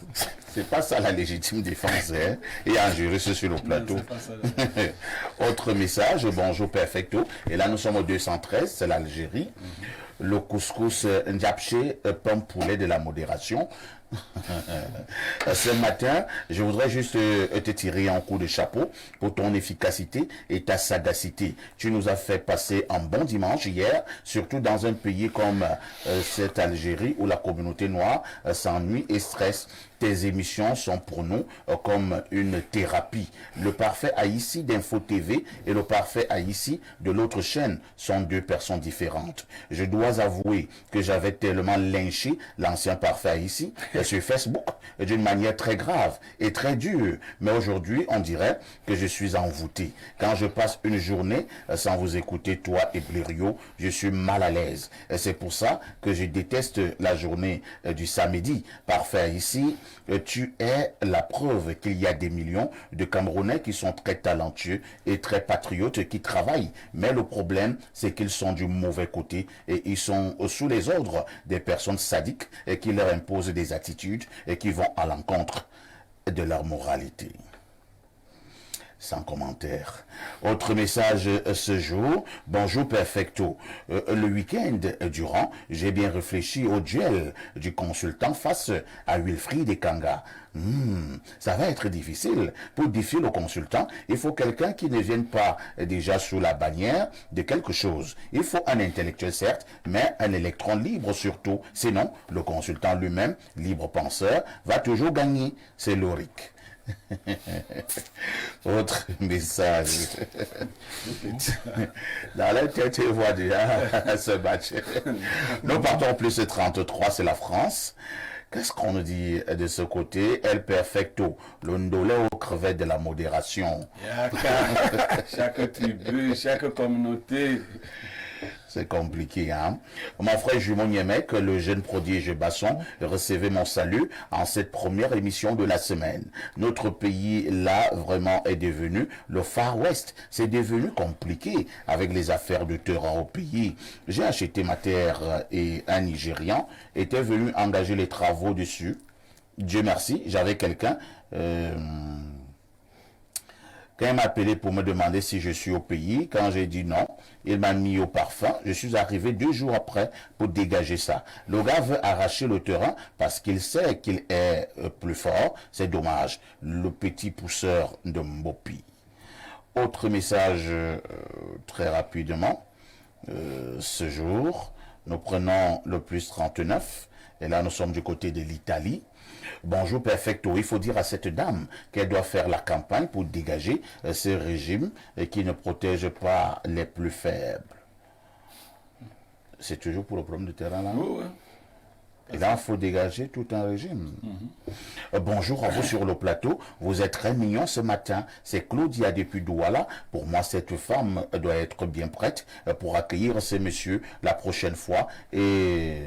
C'est pas ça la légitime défense, hein? Et un juriste sur le plateau. Autre message, bonjour Perfecto. Et là nous sommes au 213, c'est l'Algérie. Le couscous Ndiapche, pain poulet de la modération. Ce matin, je voudrais juste te tirer un coup de chapeau pour ton efficacité et ta sagacité. Tu nous as fait passer un bon dimanche hier, surtout dans un pays comme cette Algérie où la communauté noire s'ennuie et stresse. Tes émissions sont pour nous comme une thérapie. Le parfait Haïti d'Info TV et le parfait Haïti de l'autre chaîne sont 2 personnes différentes. Je dois avouer que j'avais tellement lynché l'ancien parfait Haïti sur Facebook d'une manière très grave et très dure. Mais aujourd'hui, on dirait que je suis envoûté. Quand je passe une journée sans vous écouter, toi et Blériot, je suis mal à l'aise. C'est pour ça que je déteste la journée du samedi. Parfait Haïti, tu es la preuve qu'il y a des millions de Camerounais qui sont très talentueux et très patriotes qui travaillent. Mais le problème, c'est qu'ils sont du mauvais côté et ils sont sous les ordres des personnes sadiques et qui leur imposent des attitudes et qui vont à l'encontre de leur moralité. Sans commentaire. Autre message ce jour. Bonjour Perfecto. Le week-end durant, j'ai bien réfléchi au duel du consultant face à Wilfried Ekanga. Ça va être difficile. Pour défier le consultant, il faut quelqu'un qui ne vienne pas déjà sous la bannière de quelque chose. Il faut un intellectuel certes, mais un électron libre surtout. Sinon, le consultant lui-même, libre penseur, va toujours gagner. C'est Loric. Autre message. Dans la tête, tu vois déjà ce match. Nous partons plus 33, c'est la France. Qu'est-ce qu'on nous dit de ce côté? El Perfecto, le ndolé aux crevettes de la modération. Chaque tribu, chaque communauté. C'est compliqué, hein? Mon frère jumeau Niemek, le jeune prodige Basson, recevez mon salut en cette première émission de la semaine. Notre pays, là, vraiment est devenu le Far West. C'est devenu compliqué avec les affaires de terrain au pays. J'ai acheté ma terre et un Nigérian était venu engager les travaux dessus. Dieu merci, j'avais quelqu'un... Quand il m'a appelé pour me demander si je suis au pays, quand j'ai dit non, il m'a mis au parfum. Je suis arrivé 2 jours après pour dégager ça. Le gars veut arracher le terrain parce qu'il sait qu'il est plus fort. C'est dommage. Le petit pousseur de Mbopi. Autre message très rapidement. Ce jour, nous prenons le plus 39. Et là, nous sommes du côté de l'Italie. Bonjour Perfecto, il faut dire à cette dame qu'elle doit faire la campagne pour dégager ce régime qui ne protège pas les plus faibles. C'est toujours pour le problème de terrain là. Oh, ouais. Et là, il faut dégager tout un régime. Bonjour à vous sur le plateau. Vous êtes très mignon ce matin. C'est Claudia depuis Douala. Pour moi, cette femme doit être bien prête pour accueillir ces messieurs la prochaine fois et...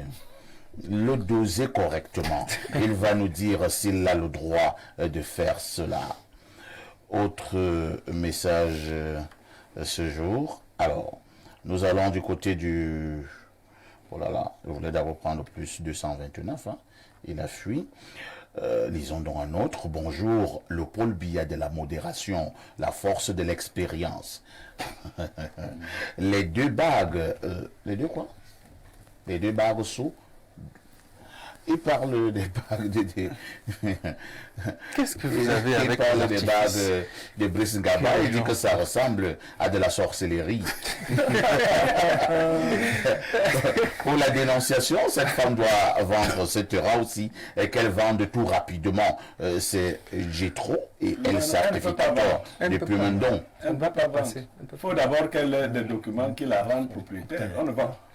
le doser correctement. Il va nous dire s'il a le droit de faire cela. Autre message ce jour. Alors, nous allons du côté du... Oh là là, je voulais d'abord prendre plus 229. Hein. Il a fui. Lisons donc un autre. Bonjour, le Paul Biya de la modération, la force de l'expérience. Les 2 bagues... les 2 quoi? Les 2 bagues sous. Il parle des bagues Qu'est-ce que vous avez avec il parle des l'artifice bagues de Brice Ngaba. Il dit que ça ressemble à de la sorcellerie. Pour la dénonciation, cette femme doit vendre ce terrain aussi et qu'elle vende tout rapidement. C'est Gétro et El Certificateur depuis Mendon. Elle ne va pas vendre. Il faut d'abord qu'elle ait des documents qui la rendent propriétaire.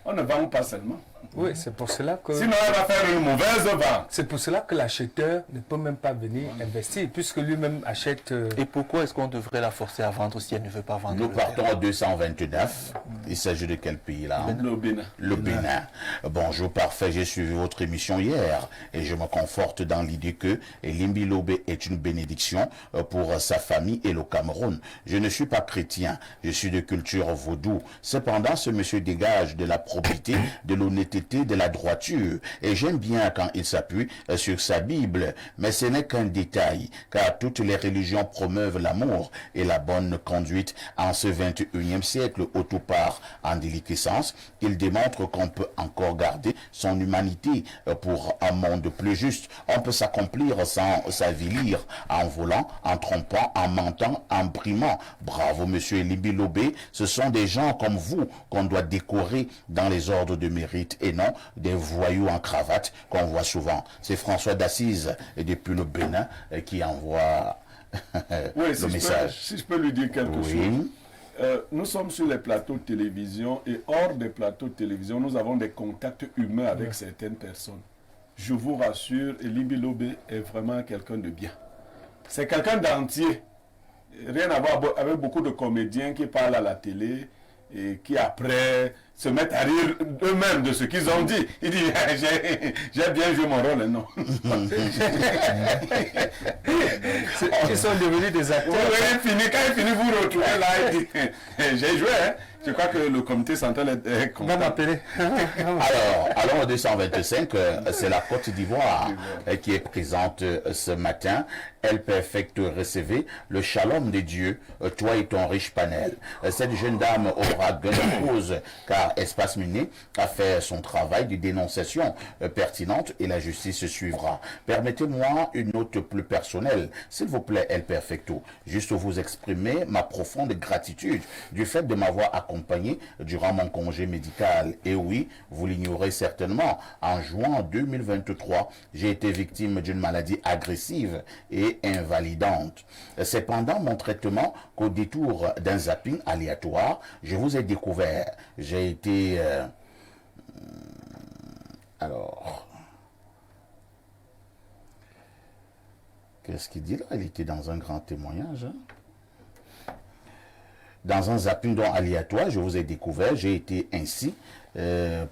On ne vend pas seulement. Oui, c'est pour cela que... Sinon, elle va faire une mauvaise vente. C'est pour cela que l'acheteur ne peut même pas venir investir, puisque lui-même achète... Et pourquoi est-ce qu'on devrait la forcer à vendre si elle ne veut pas vendre? Nous partons à 229. Il s'agit de quel pays là? Le Bénin. Le Bénin. Bonjour, parfait. J'ai suivi votre émission hier et je me conforte dans l'idée que Elimbi Lobe est une bénédiction pour sa famille et le Cameroun. Je ne suis pas chrétien, je suis de culture vaudou. Cependant, ce monsieur dégage de la probité, de l'honnêteté, de la droiture. Et j'aime bien quand il s'appuie sur sa Bible. Mais ce n'est qu'un détail, car toutes les religions promeuvent l'amour et la bonne conduite. En ce 21e siècle, où tout part en déliquescence, il démontre qu'on peut encore garder son humanité pour un monde plus juste. On peut s'accomplir sans s'avilir, en volant, en trompant, en mentant, en brimant. Bravo, monsieur Elimbi Lobé. Ce sont des gens comme vous qu'on doit décorer dans les ordres de mérite et non des voyous en cravate qu'on voit souvent. C'est François d'Assise depuis le Bénin qui envoie le message. Si je peux lui dire quelque chose. Nous sommes sur les plateaux de télévision et hors des plateaux de télévision, nous avons des contacts humains avec certaines personnes. Je vous rassure, Elimbi Lobé est vraiment quelqu'un de bien. C'est quelqu'un d'entier. Rien à voir avec beaucoup de comédiens qui parlent à la télé et qui après se mettent à rire eux-mêmes de ce qu'ils ont dit. Ils disent j'ai bien joué mon rôle, non. Ils sont devenus des acteurs. Quand il finit, vous retrouvez là, il dit j'ai joué, hein. Je crois que le comité central est On va content. m'appeler. Alors, allons au 225, c'est la Côte d'Ivoire qui est présente ce matin. El Perfecto recevez le shalom de Dieu, toi et ton riche panel. Cette jeune dame aura gain de cause car Espace Miné a fait son travail de dénonciation pertinente et la justice suivra. Permettez-moi une note plus personnelle, s'il vous plaît, El Perfecto. Juste vous exprimer ma profonde gratitude du fait de m'avoir accompagné durant mon congé médical. Et oui, vous l'ignorez certainement, en juin 2023, j'ai été victime d'une maladie agressive et invalidante. C'est pendant mon traitement qu'au détour d'un zapping aléatoire, je vous ai découvert. J'ai été... alors... Qu'est-ce qu'il dit là? Il était dans un grand témoignage. Hein? Dans un zapping dont aléatoire, je vous ai découvert. J'ai été ainsi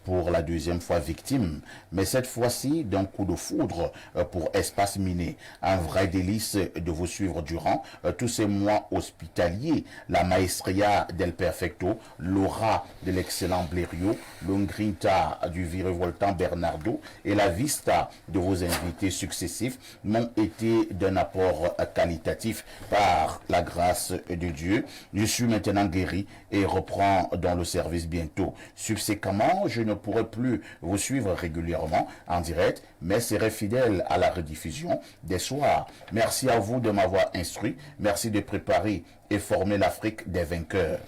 pour la deuxième fois victime, mais cette fois-ci d'un coup de foudre pour Espace Miné. Un vrai délice de vous suivre durant tous ces mois hospitaliers. La maestria del Perfecto, l'aura de l'excellent Blériot, l'ungrinta du virevoltant Bernardo et la vista de vos invités successifs m'ont été d'un apport qualitatif par la grâce de Dieu. Je suis maintenant guéri et reprends dans le service bientôt. Subséquemment, je ne pourrai plus vous suivre régulièrement en direct, mais serai fidèle à la rediffusion des soirs. Merci à vous de m'avoir instruit. Merci de préparer et former l'Afrique des vainqueurs.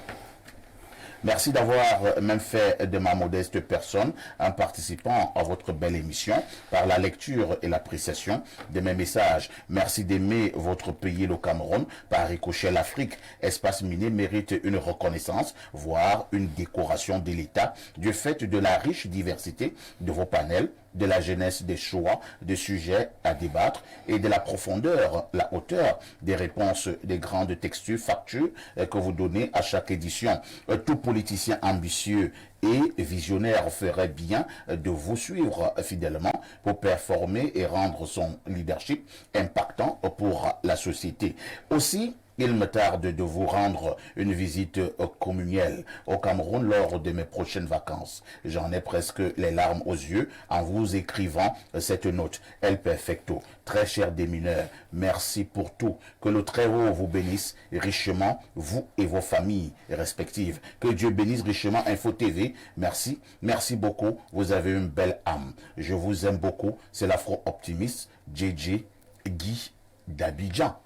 Merci d'avoir même fait de ma modeste personne un participant à votre belle émission par la lecture et l'appréciation de mes messages. Merci d'aimer votre pays, le Cameroun, par ricochet l'Afrique. Espace Miné mérite une reconnaissance, voire une décoration de l'État, du fait de la riche diversité de vos panels, de la jeunesse des choix, de sujets à débattre et de la profondeur, la hauteur des réponses, des grandes textures factuelles que vous donnez à chaque édition. Tout politicien ambitieux et visionnaire ferait bien de vous suivre fidèlement pour performer et rendre son leadership impactant pour la société. Aussi, il me tarde de vous rendre une visite communale au Cameroun lors de mes prochaines vacances. J'en ai presque les larmes aux yeux en vous écrivant cette note. El Perfecto, très cher des mineurs, merci pour tout. Que le Très-Haut vous bénisse richement, vous et vos familles respectives. Que Dieu bénisse richement Info TV. Merci, merci beaucoup. Vous avez une belle âme. Je vous aime beaucoup. C'est l'afro-optimiste JJ Guy d'Abidjan.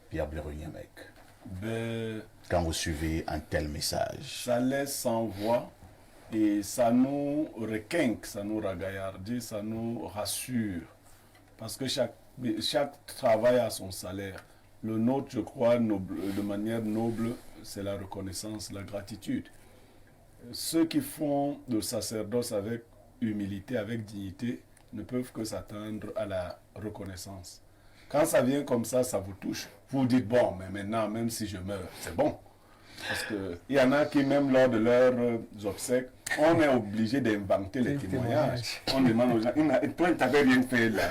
Pierre Blériot-Mec, Ben, quand vous suivez un tel message. ça laisse sans voix et ça nous requinque, ça nous ragaillardit, ça nous rassure. Parce que chaque travail a son salaire. Le nôtre, je crois, de manière noble, c'est la reconnaissance, la gratitude. Ceux qui font le sacerdoce avec humilité, avec dignité, ne peuvent que s'attendre à la reconnaissance. Quand ça vient comme ça vous touche. Vous vous dites, bon, mais maintenant, même si je meurs, c'est bon. Parce qu'il y en a qui, même lors de leurs obsèques, on est obligé d'inventer les témoignages. On demande aux gens, toi, tu n'avais rien fait là.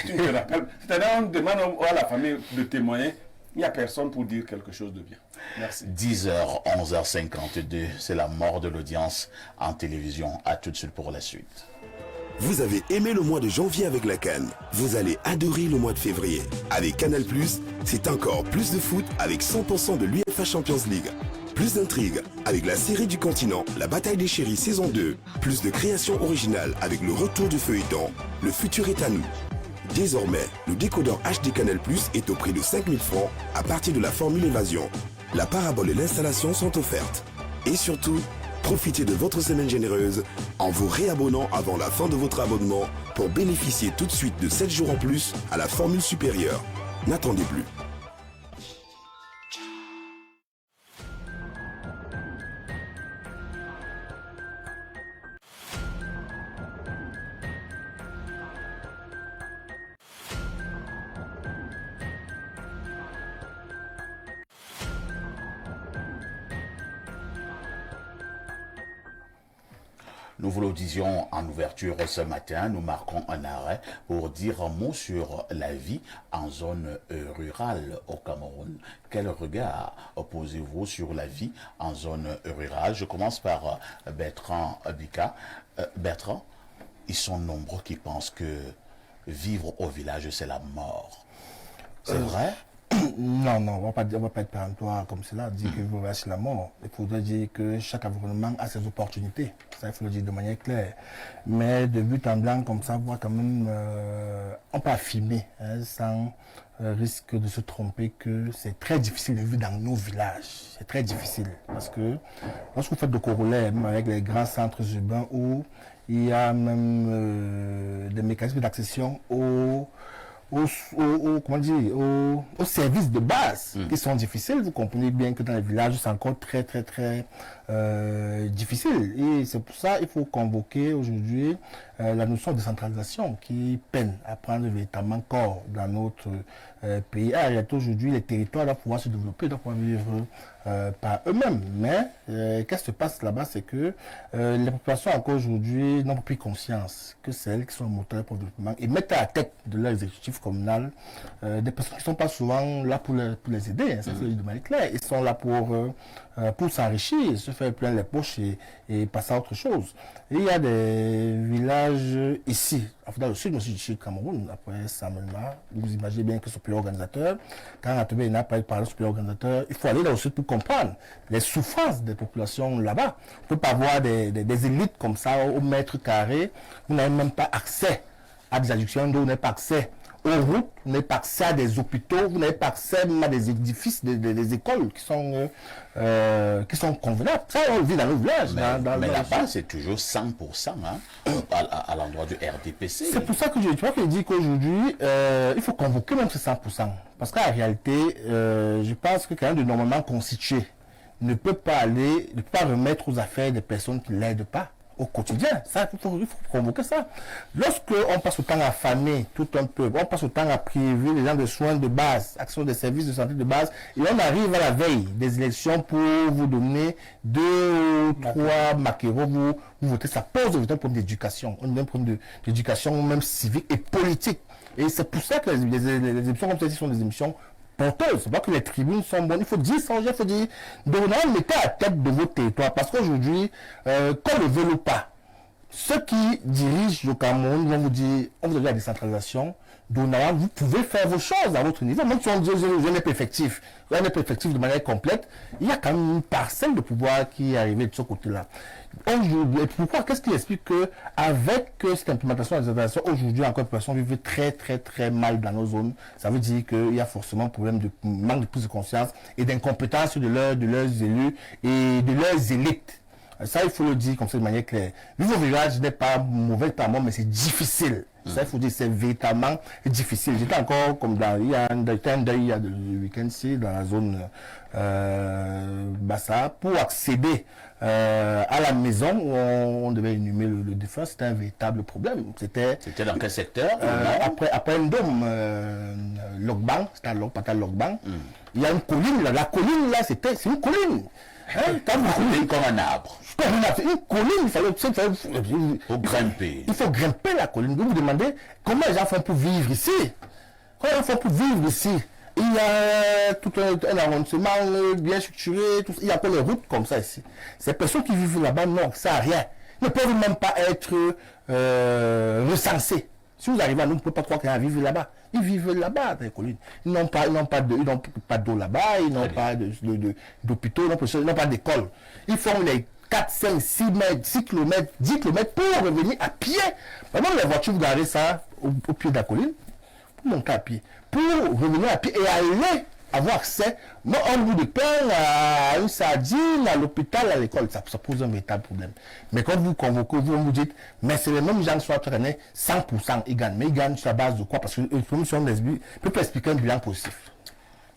Tu te rappelles. C'est-à-dire, on demande à la famille de témoigner. Il n'y a personne pour dire quelque chose de bien. Merci. 10h, 11h52, c'est la mort de l'audience en télévision. À tout de suite pour la suite. Vous avez aimé le mois de janvier avec la CAN. Vous allez adorer le mois de février. Avec Canal+, c'est encore plus de foot avec 100% de l'UEFA Champions League. Plus d'intrigue avec la série du continent, la bataille des chéris saison 2. Plus de créations originales avec le retour du feuilleton. Le futur est à nous. Désormais, le décodeur HD Canal+ est au prix de 5 000 francs à partir de la formule évasion. La parabole et l'installation sont offertes. Et surtout, profitez de votre semaine généreuse en vous réabonnant avant la fin de votre abonnement pour bénéficier tout de suite de 7 jours en plus à la formule supérieure. N'attendez plus. Nous vous le disions en ouverture ce matin, nous marquons un arrêt pour dire un mot sur la vie en zone rurale au Cameroun. Quel regard posez-vous sur la vie en zone rurale? Je commence par Bertrand Bika. Bertrand, ils sont nombreux qui pensent que vivre au village, c'est la mort. C'est vrai? Non, on va pas être péremptoire comme cela, dire que vivre au village, c'est la mort. Il faudrait dire que chaque environnement a ses opportunités. Ça, il faut le dire de manière claire. Mais de but en blanc, comme ça, on va quand même, on peut affirmer, sans risque de se tromper, que c'est très difficile de vivre dans nos villages. C'est très difficile. Parce que lorsque vous faites de corollaire, même avec les grands centres urbains où il y a même des mécanismes d'accession aux services de base qui sont difficiles. Vous comprenez bien que dans les villages, c'est encore très difficile. Et c'est pour ça qu'il faut convoquer aujourd'hui la notion de décentralisation qui peine à prendre véritablement corps dans notre pays. Aujourd'hui, les territoires doivent pouvoir se développer, doivent pouvoir vivre par eux-mêmes. Mais qu'est-ce qui se passe là-bas, c'est que les populations encore aujourd'hui n'ont plus conscience que c'est elles qui sont le moteur pour le développement et mettent à la tête de leur exécutif communal des personnes qui ne sont pas souvent là pour les aider. Ça c'est de manière claire. Ils sont là pour s'enrichir, se faire plein les poches et passer à autre chose. Et il y a des villages ici, dans le sud aussi du Cameroun, après Samelma, vous imaginez bien que ce pays organisateur, quand Atobé n'a pas parlé de ce pays organisateur, il faut aller là aussi pour comprendre les souffrances des populations là-bas. On ne peut pas avoir des élites comme ça au mètre carré, vous n'avez même pas accès à des adductions d'eau, vous n'avez pas accès aux routes, vous n'avez pas accès à des hôpitaux, vous n'avez pas accès même à des édifices, des écoles qui sont convenables. Ça, on le vit dans nos villages. Mais là-bas, c'est toujours 100% à l'endroit du RDPC. C'est pour ça que je dis qu'aujourd'hui, il faut convoquer même ces 100%. Parce qu'en réalité, je pense que quelqu'un de normalement constitué ne peut pas remettre aux affaires des personnes qui ne l'aident pas au quotidien. Ça, il faut convoquer ça. Lorsqu'on passe autant à affamer tout un peuple, on passe autant à priver les gens de soins de base, action des services de santé de base, et on arrive à la veille des élections pour vous donner 2 ou 3 maquereaux, vous votez, ça pose un problème d'éducation, un problème d'éducation même civique et politique. Et c'est pour ça que les émissions comme celles-ci sont des émissions porteuses. C'est pas que les tribunes sont bonnes. Il faut dire, il faut dire, mettez à la tête de votre territoire. Parce qu'aujourd'hui, qu'on le veuille ou pas, ceux qui dirigent le Cameroun vont vous dire, on vous a dit la décentralisation, Donawa, vous pouvez faire vos choses à votre niveau. Même si on dit je n'ai pas effectif de manière complète, il y a quand même une parcelle de pouvoir qui est arrivée de ce côté-là. Pourquoi? Qu'est-ce qui explique que avec cette implémentation de la décentralisation, aujourd'hui encore, les populations vivent très mal dans nos zones. Ça veut dire qu'il y a forcément un problème de manque de prise de conscience et d'incompétence de leurs élus et de leurs élites. Ça, il faut le dire comme ça de manière claire. Vivre au village n'est pas mauvais par moi, mais c'est difficile. Ça, il faut dire, c'est véritablement difficile. J'étais encore comme il y a un deuil le week-end-ci dans la zone Bassa pour accéder à la maison où on devait inhumer le défunt. C'était un véritable problème. C'était dans quel secteur? Après un dôme, Logbang, c'était à Logbang. Il y a une colline là. La colline là, c'est une colline. Comme un arbre. Une colline, il faut grimper la colline. Vous vous demandez comment les gens font pour vivre ici. Comment ils font pour vivre ici. Il y a tout un arrondissement bien structuré, il y a pas les routes comme ça ici. Ces personnes qui vivent là-bas n'ont accès à rien. Ils ne peuvent même pas être recensés. Si vous arrivez à nous, vous ne pouvez pas croire qu'il y a vivre là-bas. Ils vivent là-bas dans les collines. Ils n'ont pas d'eau là-bas, ils n'ont pas d'hôpitaux, ils n'ont pas d'école. Ils font les 4, 5, 6 mètres, 6 km, 10 km pour revenir à pied. Vraiment, les voitures, vous garez ça au pied de la colline, pour monter à pied. Pour revenir à pied et aller avoir accès, un bout de pain, à une sardine, à l'hôpital, à l'école, ça pose un véritable problème. Mais quand vous convoquez, vous dites, mais c'est les mêmes gens qui sont entraînés, 100% ils gagnent. Mais ils gagnent sur la base de quoi? Parce que la commission ne peut pas expliquer un bilan positif.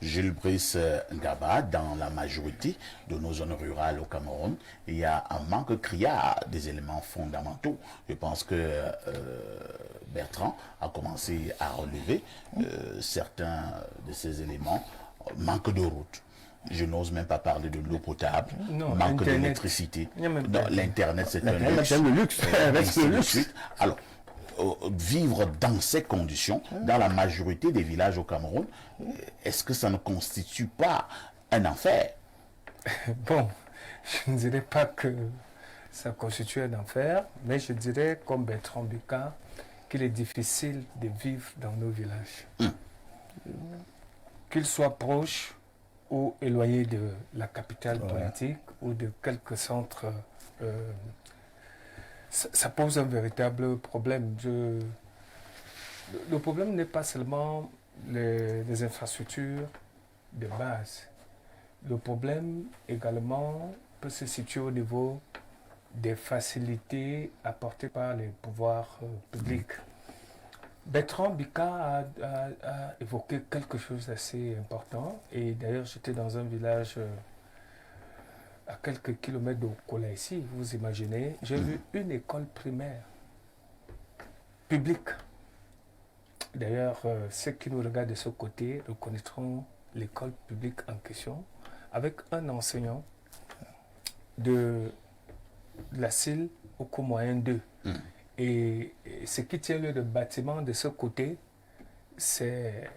Gilles Brice Ngaba, dans la majorité de nos zones rurales au Cameroun, il y a un manque criard des éléments fondamentaux. Je pense que Bertrand a commencé à relever certains de ces éléments. Manque de route, Je n'ose même pas parler de l'eau potable, Non, manque Internet. d'électricité. Il y a même Non, pas- l'Internet, c'est un L'Internet, luxe. c'est le luxe. Reste Ainsi le de luxe. suite. Alors, vivre dans ces conditions, dans la majorité des villages au Cameroun, est-ce que ça ne constitue pas un enfer? Bon, je ne dirais pas que ça constitue un enfer, mais je dirais, comme Bertrand Bika, qu'il est difficile de vivre dans nos villages. Qu'ils soient proches ou éloignés de la capitale politique ou de quelques centres, ça pose un véritable problème. Le problème n'est pas seulement les infrastructures de base. Le problème également peut se situer au niveau des facilités apportées par les pouvoirs publics. Bertrand Bika a évoqué quelque chose d'assez important, et d'ailleurs j'étais dans un village à quelques kilomètres de Kola ici, vous imaginez, j'ai vu une école primaire publique. D'ailleurs, ceux qui nous regardent de ce côté reconnaîtront l'école publique en question, avec un enseignant de la CIL au cours moyen 2. Et ce qui tient lieu de bâtiment de ce côté, c'est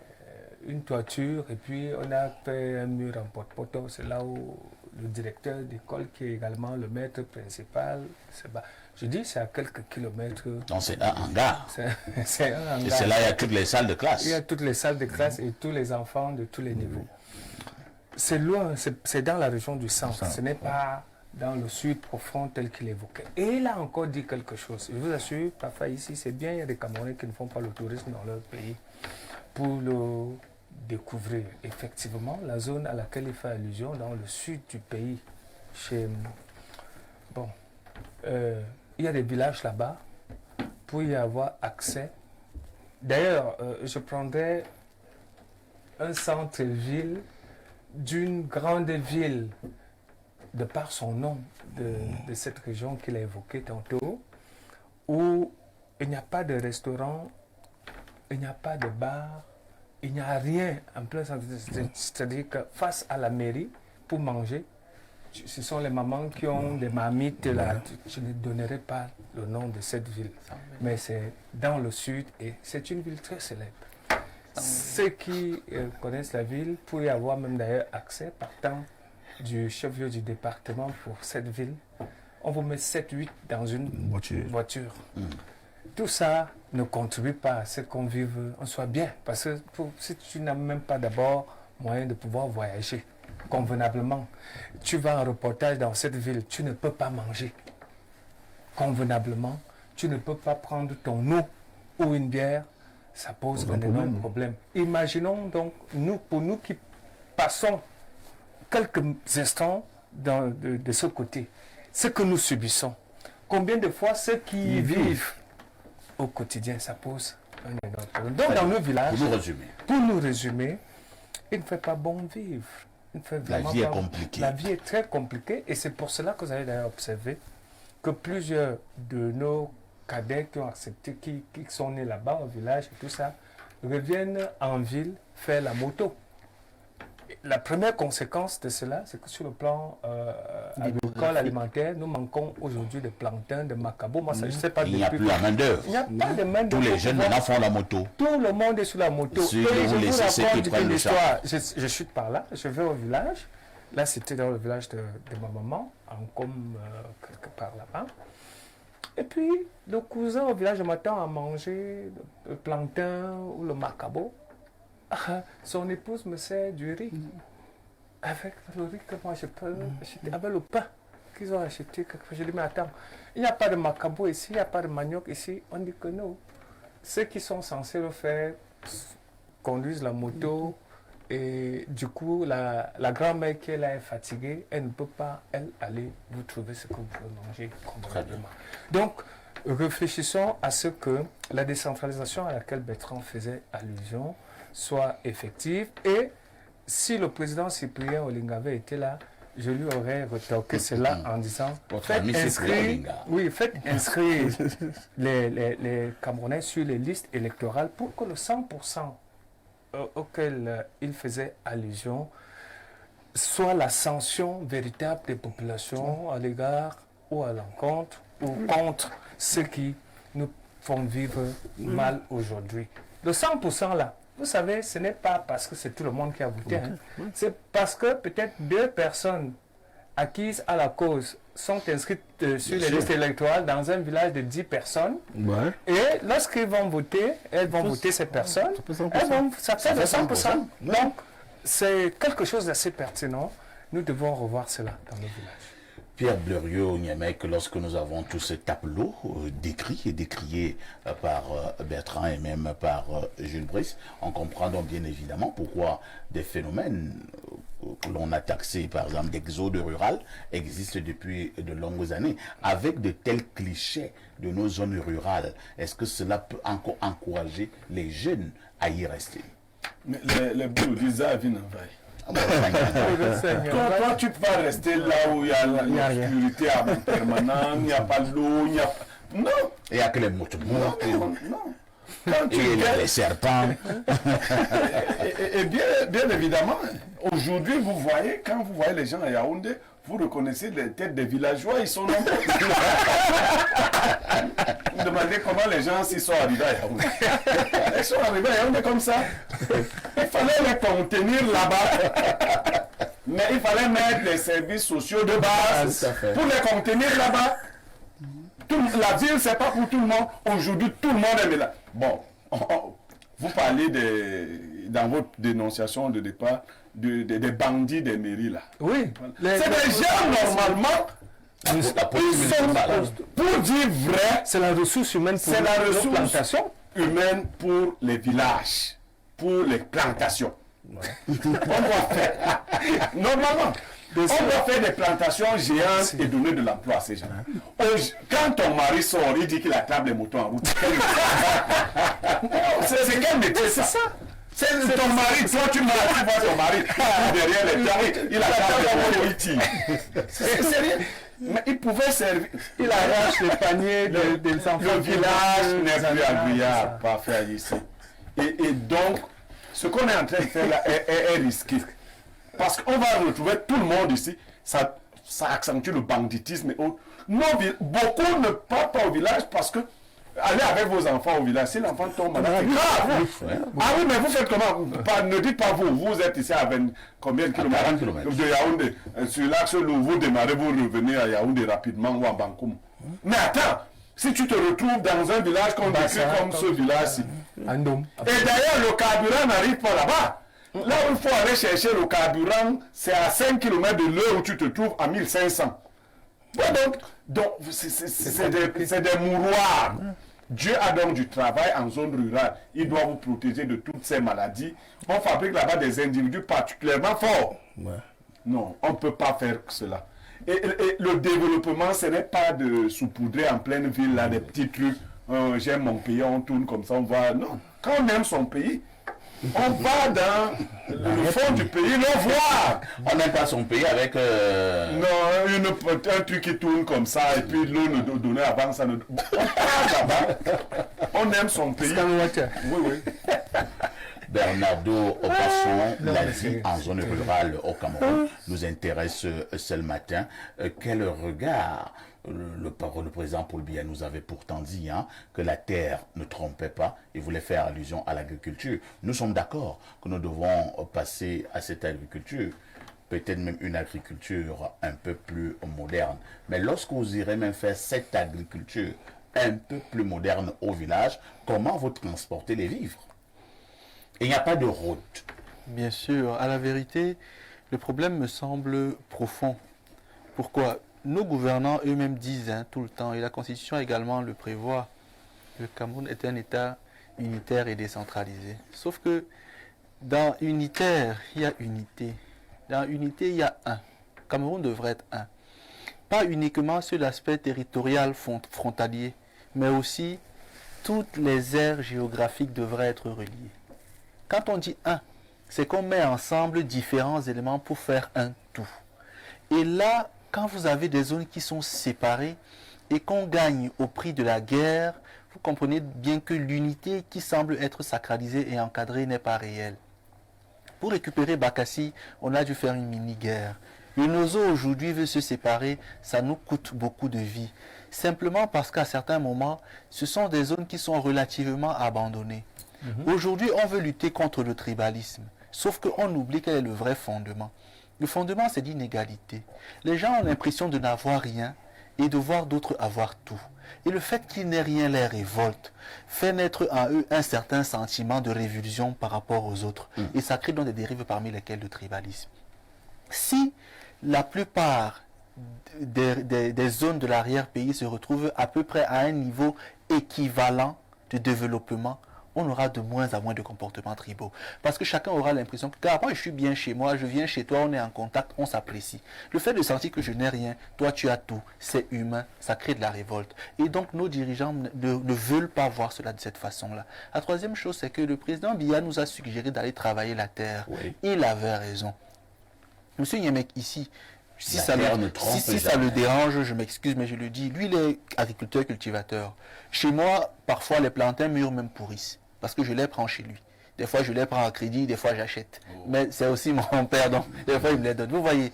une toiture, et puis on a fait un mur en porte-poteau. C'est là où le directeur d'école, qui est également le maître principal, se bat. Je dis c'est à quelques kilomètres. Donc c'est un hangar. C'est un hangar. Et c'est là il y a toutes les salles de classe. Il y a toutes les salles de classe et tous les enfants de tous les niveaux. C'est loin, c'est dans la région du centre. Ce n'est pas dans le sud profond tel qu'il évoquait. Et il a encore dit quelque chose. Je vous assure, parfois ici, c'est bien, il y a des Camerounais qui ne font pas le tourisme dans leur pays pour le découvrir. Effectivement, la zone à laquelle il fait allusion, dans le sud du pays, il y a des villages là-bas pour y avoir accès. D'ailleurs, je prendrais un centre-ville d'une grande ville, de par son nom, de cette région qu'il a évoquée tantôt, où il n'y a pas de restaurant, il n'y a pas de bar, il n'y a rien en plein centre. C'est-à-dire que face à la mairie, pour manger, ce sont les mamans qui ont des marmites là. Je ne donnerai pas le nom de cette ville, mais c'est dans le sud et c'est une ville très célèbre. Ceux qui connaissent la ville pour y avoir même d'ailleurs accès, partant du chef-lieu du département pour cette ville, on vous met 7-8 dans une voiture. Tout ça ne contribue pas à ce qu'on vive, on soit bien. Parce que si tu n'as même pas d'abord moyen de pouvoir voyager convenablement, tu vas en reportage dans cette ville, tu ne peux pas manger convenablement, tu ne peux pas prendre ton eau ou une bière, ça pose un énorme problème. Imaginons donc, pour nous qui passons quelques instants de ce côté, ce que nous subissons, combien de fois ceux qui y vivent au quotidien, ça pose un énorme problème. Donc dans nos villages, pour nous résumer, il ne fait pas bon vivre. La vie est compliquée. La vie est très compliquée, et c'est pour cela que vous avez d'ailleurs observé que plusieurs de nos cadets qui ont accepté, qui sont nés là-bas au village et tout ça, reviennent en ville faire la moto. La première conséquence de cela, c'est que sur le plan agricole, alimentaire, nous manquons aujourd'hui de plantains, de macabaux. Moi, ça, je sais pas. Il n'y a plus la main-d'œuvre. Il n'y a pas de main d'œuvre. Tous les jeunes maintenant font la moto. Tout le monde est sur la moto. Si Et vous je laissez vous ceux qui raconte prennent une le histoire. Je chute par là, je vais au village. Là, c'était dans le village de ma maman, en comme quelque part là-bas. Et puis, le cousin au village m'attend à manger le plantain ou le macabo. Son épouse me sert du riz. Avec le riz que moi je peux acheter, avec le pain qu'ils ont acheté. Je dis, mais attends, il n'y a pas de macabo ici, il n'y a pas de manioc ici. On dit que non. Ceux qui sont censés le faire conduisent la moto. Et du coup, la grand-mère qui est là est fatiguée, elle ne peut pas, elle, aller vous trouver ce que vous pouvez manger convenablement. Donc, réfléchissons à ce que la décentralisation à laquelle Bertrand faisait allusion soit effective. Et si le président Cyprien Olinga avait été là, je lui aurais retorqué cela en disant faites inscrire les Camerounais sur les listes électorales pour que le 100% auquel il faisait allusion soit la sanction véritable des populations à l'égard ou à l'encontre ou contre ceux qui nous font vivre mal aujourd'hui. Le 100% là, vous savez, ce n'est pas parce que c'est tout le monde qui a voté. Hein. C'est parce que peut-être 2 personnes acquises à la cause sont inscrites sur les listes électorales dans un village de 10 personnes. Ouais. Et lorsqu'ils vont voter, elles vont voter ces personnes. Ça fait le 100%. Donc, c'est quelque chose d'assez pertinent. Nous devons revoir cela dans nos villages. Pierre Bleriot-Niamey, lorsque nous avons tout ce tableau décrit et décrié par Bertrand et même par Jules Brice, on comprend donc bien évidemment pourquoi des phénomènes que l'on a taxés, par exemple d'exode rural, existent depuis de longues années, avec de tels clichés de nos zones rurales. Est-ce que cela peut encore encourager les jeunes à y rester? Mais les bouts disent à Vinavaï. Quand Toi, tu peux pas rester là où il y a l'obscurité permanente, il n'y a pas d'eau, il n'y a... Non. Il n'y a que les moutons. Non. Quand tu Et viens- les serpents. et bien évidemment, aujourd'hui, vous voyez, quand vous voyez les gens à Yaoundé, vous reconnaissez les têtes des villageois, ils sont nombreux. Vous demandez comment les gens s'y sont arrivés à Yaoundé. Ils sont arrivés à Yaoundé comme ça. Il fallait les contenir là-bas. Mais il fallait mettre les services sociaux de base pour les contenir là-bas. La ville, c'est pas pour tout le monde. Aujourd'hui, tout le monde est là. Bon, vous parlez dans votre dénonciation de départ des bandits des mairies là. Oui. C'est des gens normalement. Ils sont, pour dire vrai, C'est la ressource humaine pour c'est la nos ressource plantations. humaine pour les villages, pour les plantations. On doit faire, normalement, on doit faire des plantations géantes et donner de l'emploi à ces gens. Quand ton mari sort, il dit qu'il attrape les moutons en route. C'est quel métier ça? C'est ton mari, toi tu vois ton mari derrière les gens, il attrape les moutons, il tire. C'est sérieux. Mais il pouvait servir. Il arrache le panier des enfants. Le village n'est plus agréable, pas faire ici. Et donc, ce qu'on est en train de faire là est risqué. Parce qu'on va retrouver tout le monde ici. Ça accentue le banditisme et autres. Beaucoup ne partent pas au village parce que allez avec vos enfants au village. Si l'enfant tombe malade, c'est grave. Ah oui, mais vous faites comment? Ne dites pas vous. Vous êtes ici à combien de kilomètres? 40 kilomètres. De Yaoundé. Sur l'axe où vous démarrez, vous revenez à Yaoundé rapidement ou à Bankoum. Mais attends, si tu te retrouves dans un village qu'on décrit comme ce village-ci, et d'ailleurs le carburant n'arrive pas là-bas. Là où il faut aller chercher le carburant, c'est à 5 km de l'heure où tu te trouves à 1500. Ouais, donc c'est des mouroirs. Dieu a donc du travail en zone rurale. Il doit vous protéger de toutes ces maladies. On fabrique là-bas des individus particulièrement forts. Ouais. Non, on ne peut pas faire cela. Et le développement, ce n'est pas de saupoudrer en pleine ville là, des petits trucs. J'aime mon pays, on tourne comme ça, on va. Non, quand on aime son pays, on va dans le fond du pays, le voir. On n'aime pas son pays avec... Non, un truc qui tourne comme ça, et puis l'eau ne donnait avant ça. On part là-bas, on aime son pays. Oui. Bernardo Opasson, la vie en zone rurale au Cameroun nous intéresse ce matin. Quel regard le président Paul Biya nous avait pourtant dit que la terre ne trompait pas. Il voulait faire allusion à l'agriculture. Nous sommes d'accord que nous devons passer à cette agriculture, peut-être même une agriculture un peu plus moderne. Mais lorsque vous irez même faire cette agriculture un peu plus moderne au village, comment vous transportez les vivres? Il n'y a pas de route. Bien sûr, à la vérité, le problème me semble profond. Pourquoi? Nos gouvernants eux-mêmes disent tout le temps, et la Constitution également le prévoit, le Cameroun est un État unitaire et décentralisé. Sauf que dans unitaire, il y a unité. Dans unité, il y a un. Le Cameroun devrait être un. Pas uniquement sur l'aspect territorial frontalier, mais aussi toutes les aires géographiques devraient être reliées. Quand on dit un, c'est qu'on met ensemble différents éléments pour faire un tout. Et là, quand vous avez des zones qui sont séparées et qu'on gagne au prix de la guerre, vous comprenez bien que l'unité qui semble être sacralisée et encadrée n'est pas réelle. Pour récupérer Bakassi, on a dû faire une mini-guerre. Le Nozo aujourd'hui veut se séparer, ça nous coûte beaucoup de vie. Simplement parce qu'à certains moments, ce sont des zones qui sont relativement abandonnées. Aujourd'hui, on veut lutter contre le tribalisme, sauf qu'on oublie quel est le vrai fondement. Le fondement, c'est l'inégalité. Les gens ont l'impression de n'avoir rien et de voir d'autres avoir tout. Et le fait qu'il n'ait rien les révolte, fait naître en eux un certain sentiment de révulsion par rapport aux autres. Et ça crée donc des dérives parmi lesquelles le tribalisme. Si la plupart des zones de l'arrière-pays se retrouvent à peu près à un niveau équivalent de développement, on aura de moins en moins de comportements tribaux. Parce que chacun aura l'impression que moi je suis bien chez moi, je viens chez toi, on est en contact, on s'apprécie. Le fait de sentir que je n'ai rien, toi tu as tout, c'est humain, ça crée de la révolte. Et donc nos dirigeants ne veulent pas voir cela de cette façon-là. La troisième chose, c'est que le président Biya nous a suggéré d'aller travailler la terre. Oui. Il avait raison. Monsieur Nyemek ici, si ça le dérange, je m'excuse, mais je le dis, lui il est agriculteur, cultivateur. Chez moi, parfois les plantains mûrs même pourrissent, parce que je les prends chez lui. Des fois, je les prends en crédit, des fois, j'achète. Mais c'est aussi mon père, donc des fois, il me les donne. Vous voyez,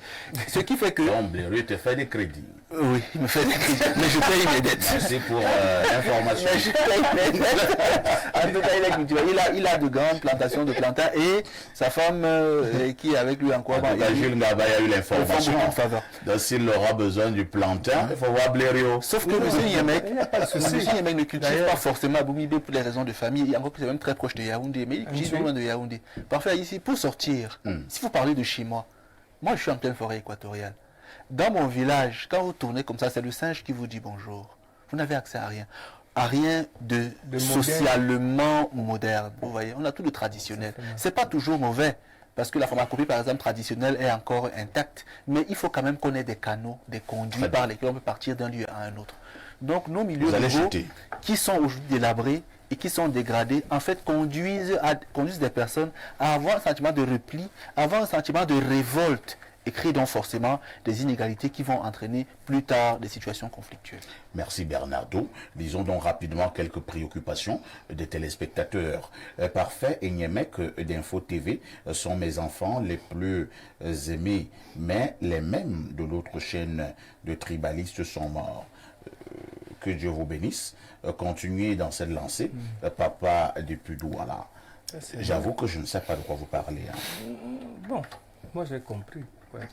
ce qui fait que... Donc, lui te fait des crédits. Oui, il me fait des crédits, mais je paye mes dettes. Merci pour l'information. Mais je paye mes dettes. En tout cas, il est cultivateur. Il a de grandes plantations de plantains et sa femme qui est avec lui en quoi Jules Ngaba a eu l'information. Donc, s'il aura besoin du plantain, il faut voir Blériot. Sauf que M. Yemek ne cultive pas forcément à Boumibé pour les raisons de famille. Il y a encore que c'est même très proche de Yaoundé, mais il vit loin de Yaoundé. Parfait, ici, pour sortir, si vous parlez de chez moi, je suis en pleine forêt équatoriale. Dans mon village, quand vous tournez comme ça, c'est le singe qui vous dit bonjour. Vous n'avez accès à rien de socialement moderne. Vous voyez, on a tout de traditionnel. C'est pas toujours mauvais, parce que la pharmacopée, par exemple, traditionnelle est encore intacte, mais il faut quand même qu'on ait des canaux, des conduits par lesquels on peut partir d'un lieu à un autre. Donc nos milieux ruraux, qui sont aujourd'hui délabrés et qui sont dégradés, en fait, conduisent des personnes à avoir un sentiment de repli, à avoir un sentiment de révolte, et créent donc forcément des inégalités qui vont entraîner plus tard des situations conflictuelles. Merci Bernardo. Disons donc rapidement quelques préoccupations des téléspectateurs. Parfait et Nyemek d'Info TV sont mes enfants les plus aimés, mais les mêmes de l'autre chaîne de tribalistes sont morts. Que Dieu vous bénisse. Continuez dans cette lancée. Papa depuis Douala. J'avoue que je ne sais pas de quoi vous parlez. Bon, moi j'ai compris. Ouais.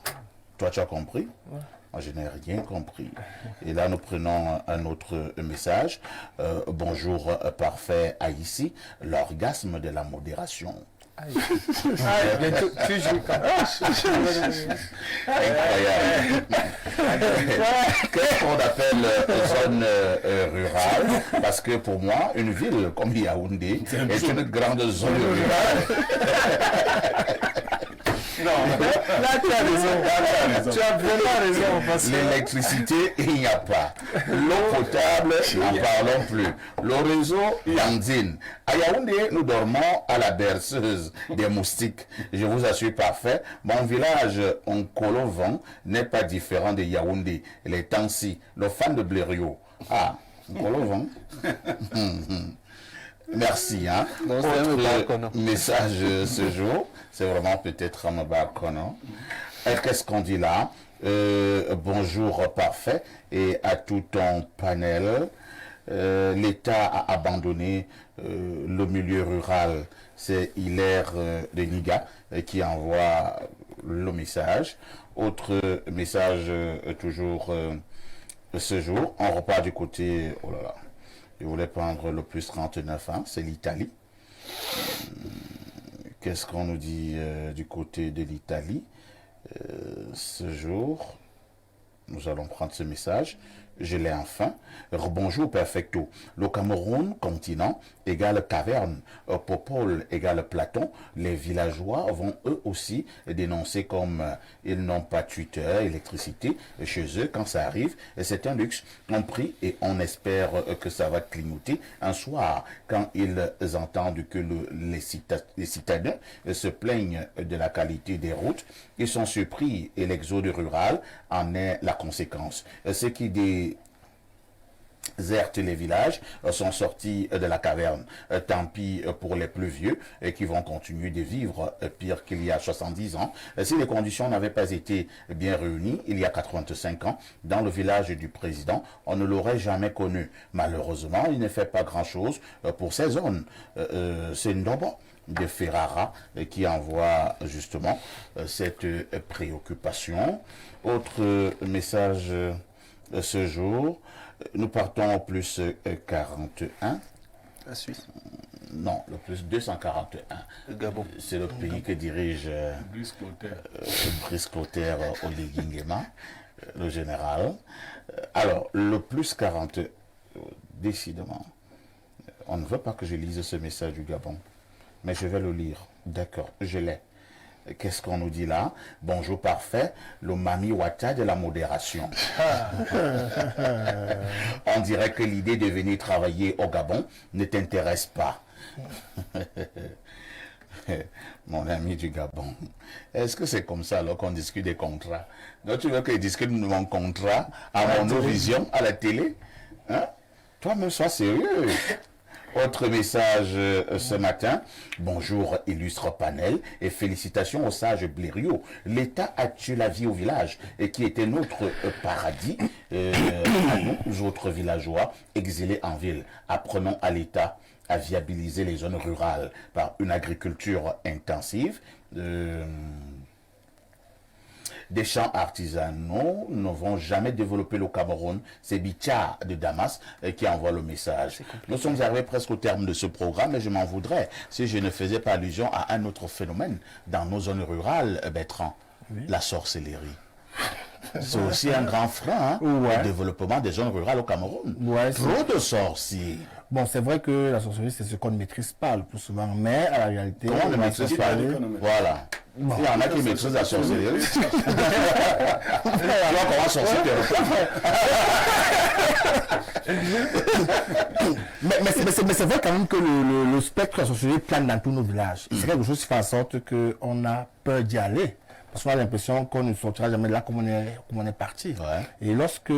Toi, tu as compris? Ouais. Moi, je n'ai rien compris. Et là, nous prenons un autre message. Bonjour, parfait Haïti, l'orgasme de la modération. Tu joues quand incroyable. Qu'est-ce qu'on appelle zone rurale? Parce que pour moi, une ville comme Yaoundé est une grande zone rurale. Non, là tu as raison. Tu as vraiment raison. L'électricité, il n'y a pas. L'eau potable, n'en parlons plus. Le réseau, Yangzine. À Yaoundé, nous dormons à la berceuse des moustiques. Je vous assure parfait. Mon village, en Kolovan, n'est pas différent de Yaoundé. Les Tansi, le fan de Blériot. Ah, Kolovan. Merci. Hein. Autre message ce jour, c'est vraiment peut-être un balcon. Qu'est-ce qu'on dit là? Bonjour parfait et à tout ton panel. L'État a abandonné le milieu rural. C'est Hilaire de Niga qui envoie le message. Autre message toujours ce jour. On repart du côté... Oh là là. Je voulais prendre le plus 39 ans, c'est l'Italie. Qu'est-ce qu'on nous dit du côté de l'Italie? Ce jour, nous allons prendre ce message. Je l'ai enfin. Bonjour perfecto. Le Cameroun, continent, égale caverne. Popole égale Platon. Les villageois vont eux aussi dénoncer comme ils n'ont pas Twitter, électricité chez eux quand ça arrive. C'est un luxe. On prie et on espère que ça va clignoter un soir quand ils entendent que les citadins se plaignent de la qualité des routes. Ils sont surpris et l'exode rural en est la conséquence. Ce Certes, les villages sont sortis de la caverne. Tant pis pour les plus vieux qui vont continuer de vivre pire qu'il y a 70 ans. Si les conditions n'avaient pas été bien réunies il y a 85 ans, dans le village du président, on ne l'aurait jamais connu. Malheureusement, il ne fait pas grand-chose pour ces zones. C'est Ndobo de Ferrara qui envoie justement cette préoccupation. Autre message ce jour. Nous partons au plus 41. La Suisse. Non, le plus 241. Le Gabon. C'est le pays que dirige Brice Clotaire. Brice Clotaire Oligui Nguema, le général. Alors, le plus 40, décidément, on ne veut pas que je lise ce message du Gabon, mais je vais le lire. D'accord, je l'ai. Qu'est-ce qu'on nous dit là? Bonjour parfait, le Mami Wata de la modération. On dirait que l'idée de venir travailler au Gabon ne t'intéresse pas. Mon ami du Gabon, est-ce que c'est comme ça alors qu'on discute des contrats? Donc tu veux que je discute de mon contrat à mon vision à la télé? Hein? Toi-même, sois sérieux. Autre message ce matin. Bonjour illustre panel et félicitations au sage Blériot. L'État a tué la vie au village et qui était notre paradis à nous autres villageois exilés en ville. Apprenons à l'État à viabiliser les zones rurales par une agriculture intensive. Des champs artisanaux ne vont jamais développer le Cameroun. C'est Bicha de Damas qui envoie le message. Nous sommes arrivés presque au terme de ce programme et je m'en voudrais si je ne faisais pas allusion à un autre phénomène dans nos zones rurales, Bertrand, la sorcellerie. C'est aussi un grand frein au développement des zones rurales au Cameroun. Trop de sorciers. Bon, c'est vrai que la sorcellerie, c'est ce qu'on ne maîtrise pas le plus souvent, mais à la réalité, comment on ne maîtrise pas? Voilà. Bon. Il y en a qui maîtrisent la sorcellerie. Alors comment sorcier mais c'est vrai quand même que le spectre de la sorcellerie plane dans tous nos villages. C'est quelque chose qui fait en sorte qu'on a peur d'y aller. Parce qu'on a l'impression qu'on ne sortira jamais de là comme on est parti. Ouais. Et lorsque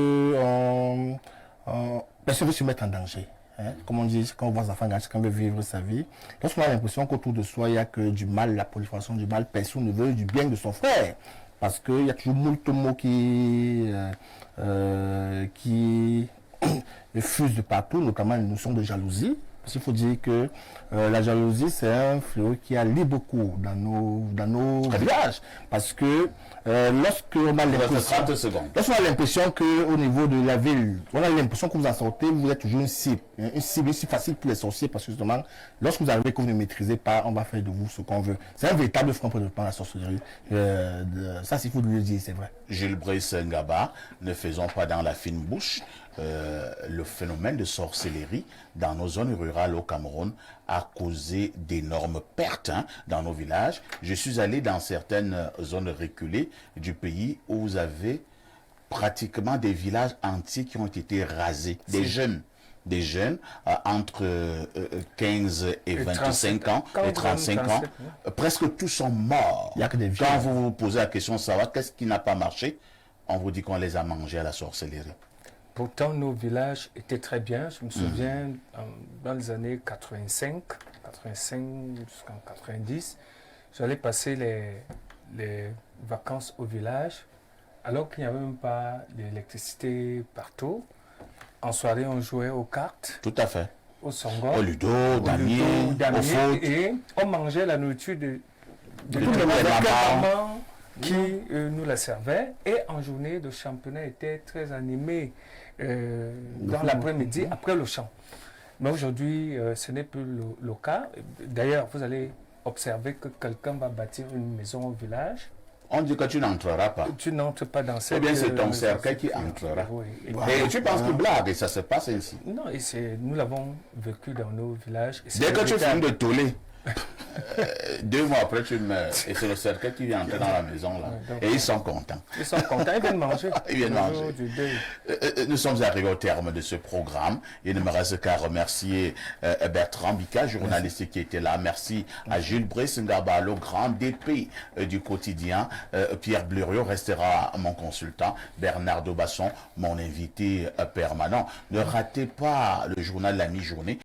personne veut se mettre en danger. Hein, comme on dit, quand on voit ses enfants grandir, quand on veut vivre sa vie, lorsqu'on a l'impression qu'autour de soi, il n'y a que du mal, la prolifération du mal, personne ne veut du bien de son frère. Parce qu'il y a toujours beaucoup de mots qui fusent de partout, notamment une notion de jalousie. Parce qu'il faut dire que la jalousie, c'est un fléau qui a libre cours dans nos villages. Parce que lorsqu'on a l'impression qu'au niveau de la ville, on a l'impression que vous en sortez, vous êtes toujours une cible aussi facile pour les sorciers. Parce que justement, lorsque vous arrivez que vous ne maîtrisez pas, on va faire de vous ce qu'on veut. C'est un véritable frein pour la sorcellerie. Ça, s'il faut le dire, c'est vrai. Gilles Brice Ngaba, ne faisons pas dans la fine bouche. Le phénomène de sorcellerie dans nos zones rurales au Cameroun a causé d'énormes pertes dans nos villages. Je suis allé dans certaines zones reculées du pays où vous avez pratiquement des villages entiers qui ont été rasés. Des jeunes entre 15 et 25 ans et 35 ans, presque tous sont morts. Quand vous vous posez la question de savoir qu'est-ce qui n'a pas marché, on vous dit qu'on les a mangés à la sorcellerie. Pourtant, nos villages étaient très bien. Je me souviens, dans les années 85 jusqu'en 90, j'allais passer les vacances au village, alors qu'il n'y avait même pas d'électricité partout. En soirée, on jouait aux cartes. Tout à fait. Au songo. Au ludo, damier, au foot. Et on mangeait la nourriture de tous les mamans qui nous la servait. Et en journée, le championnat était très animé dans l'après-midi, après le chant. Mais aujourd'hui, ce n'est plus le cas. D'ailleurs, vous allez observer que quelqu'un va bâtir une maison au village. On dit que tu n'entreras pas. Tu n'entres pas dans cette... Eh bien, c'est ton cercueil qui entrera. Oui. Et tu penses que blague, et ça se passe ainsi. Non, et nous l'avons vécu dans nos villages. Dès que tu finis de toller, 2 mois après, tu meurs. Et c'est le cercueil qui vient entrer dans la maison, là. Et ils sont contents. Ils sont contents, ils viennent manger. Ils viennent Le manger. jour du deuil. Nous sommes arrivés au terme de ce programme. Il ne me reste qu'à remercier Bertrand Bika, journaliste qui était là. Merci à Jules Brice Ngaba, le grand DP du quotidien. Pierre Bluriot restera mon consultant. Bernard Dobasson, mon invité permanent. Ne ratez pas le journal La Mi-Journée.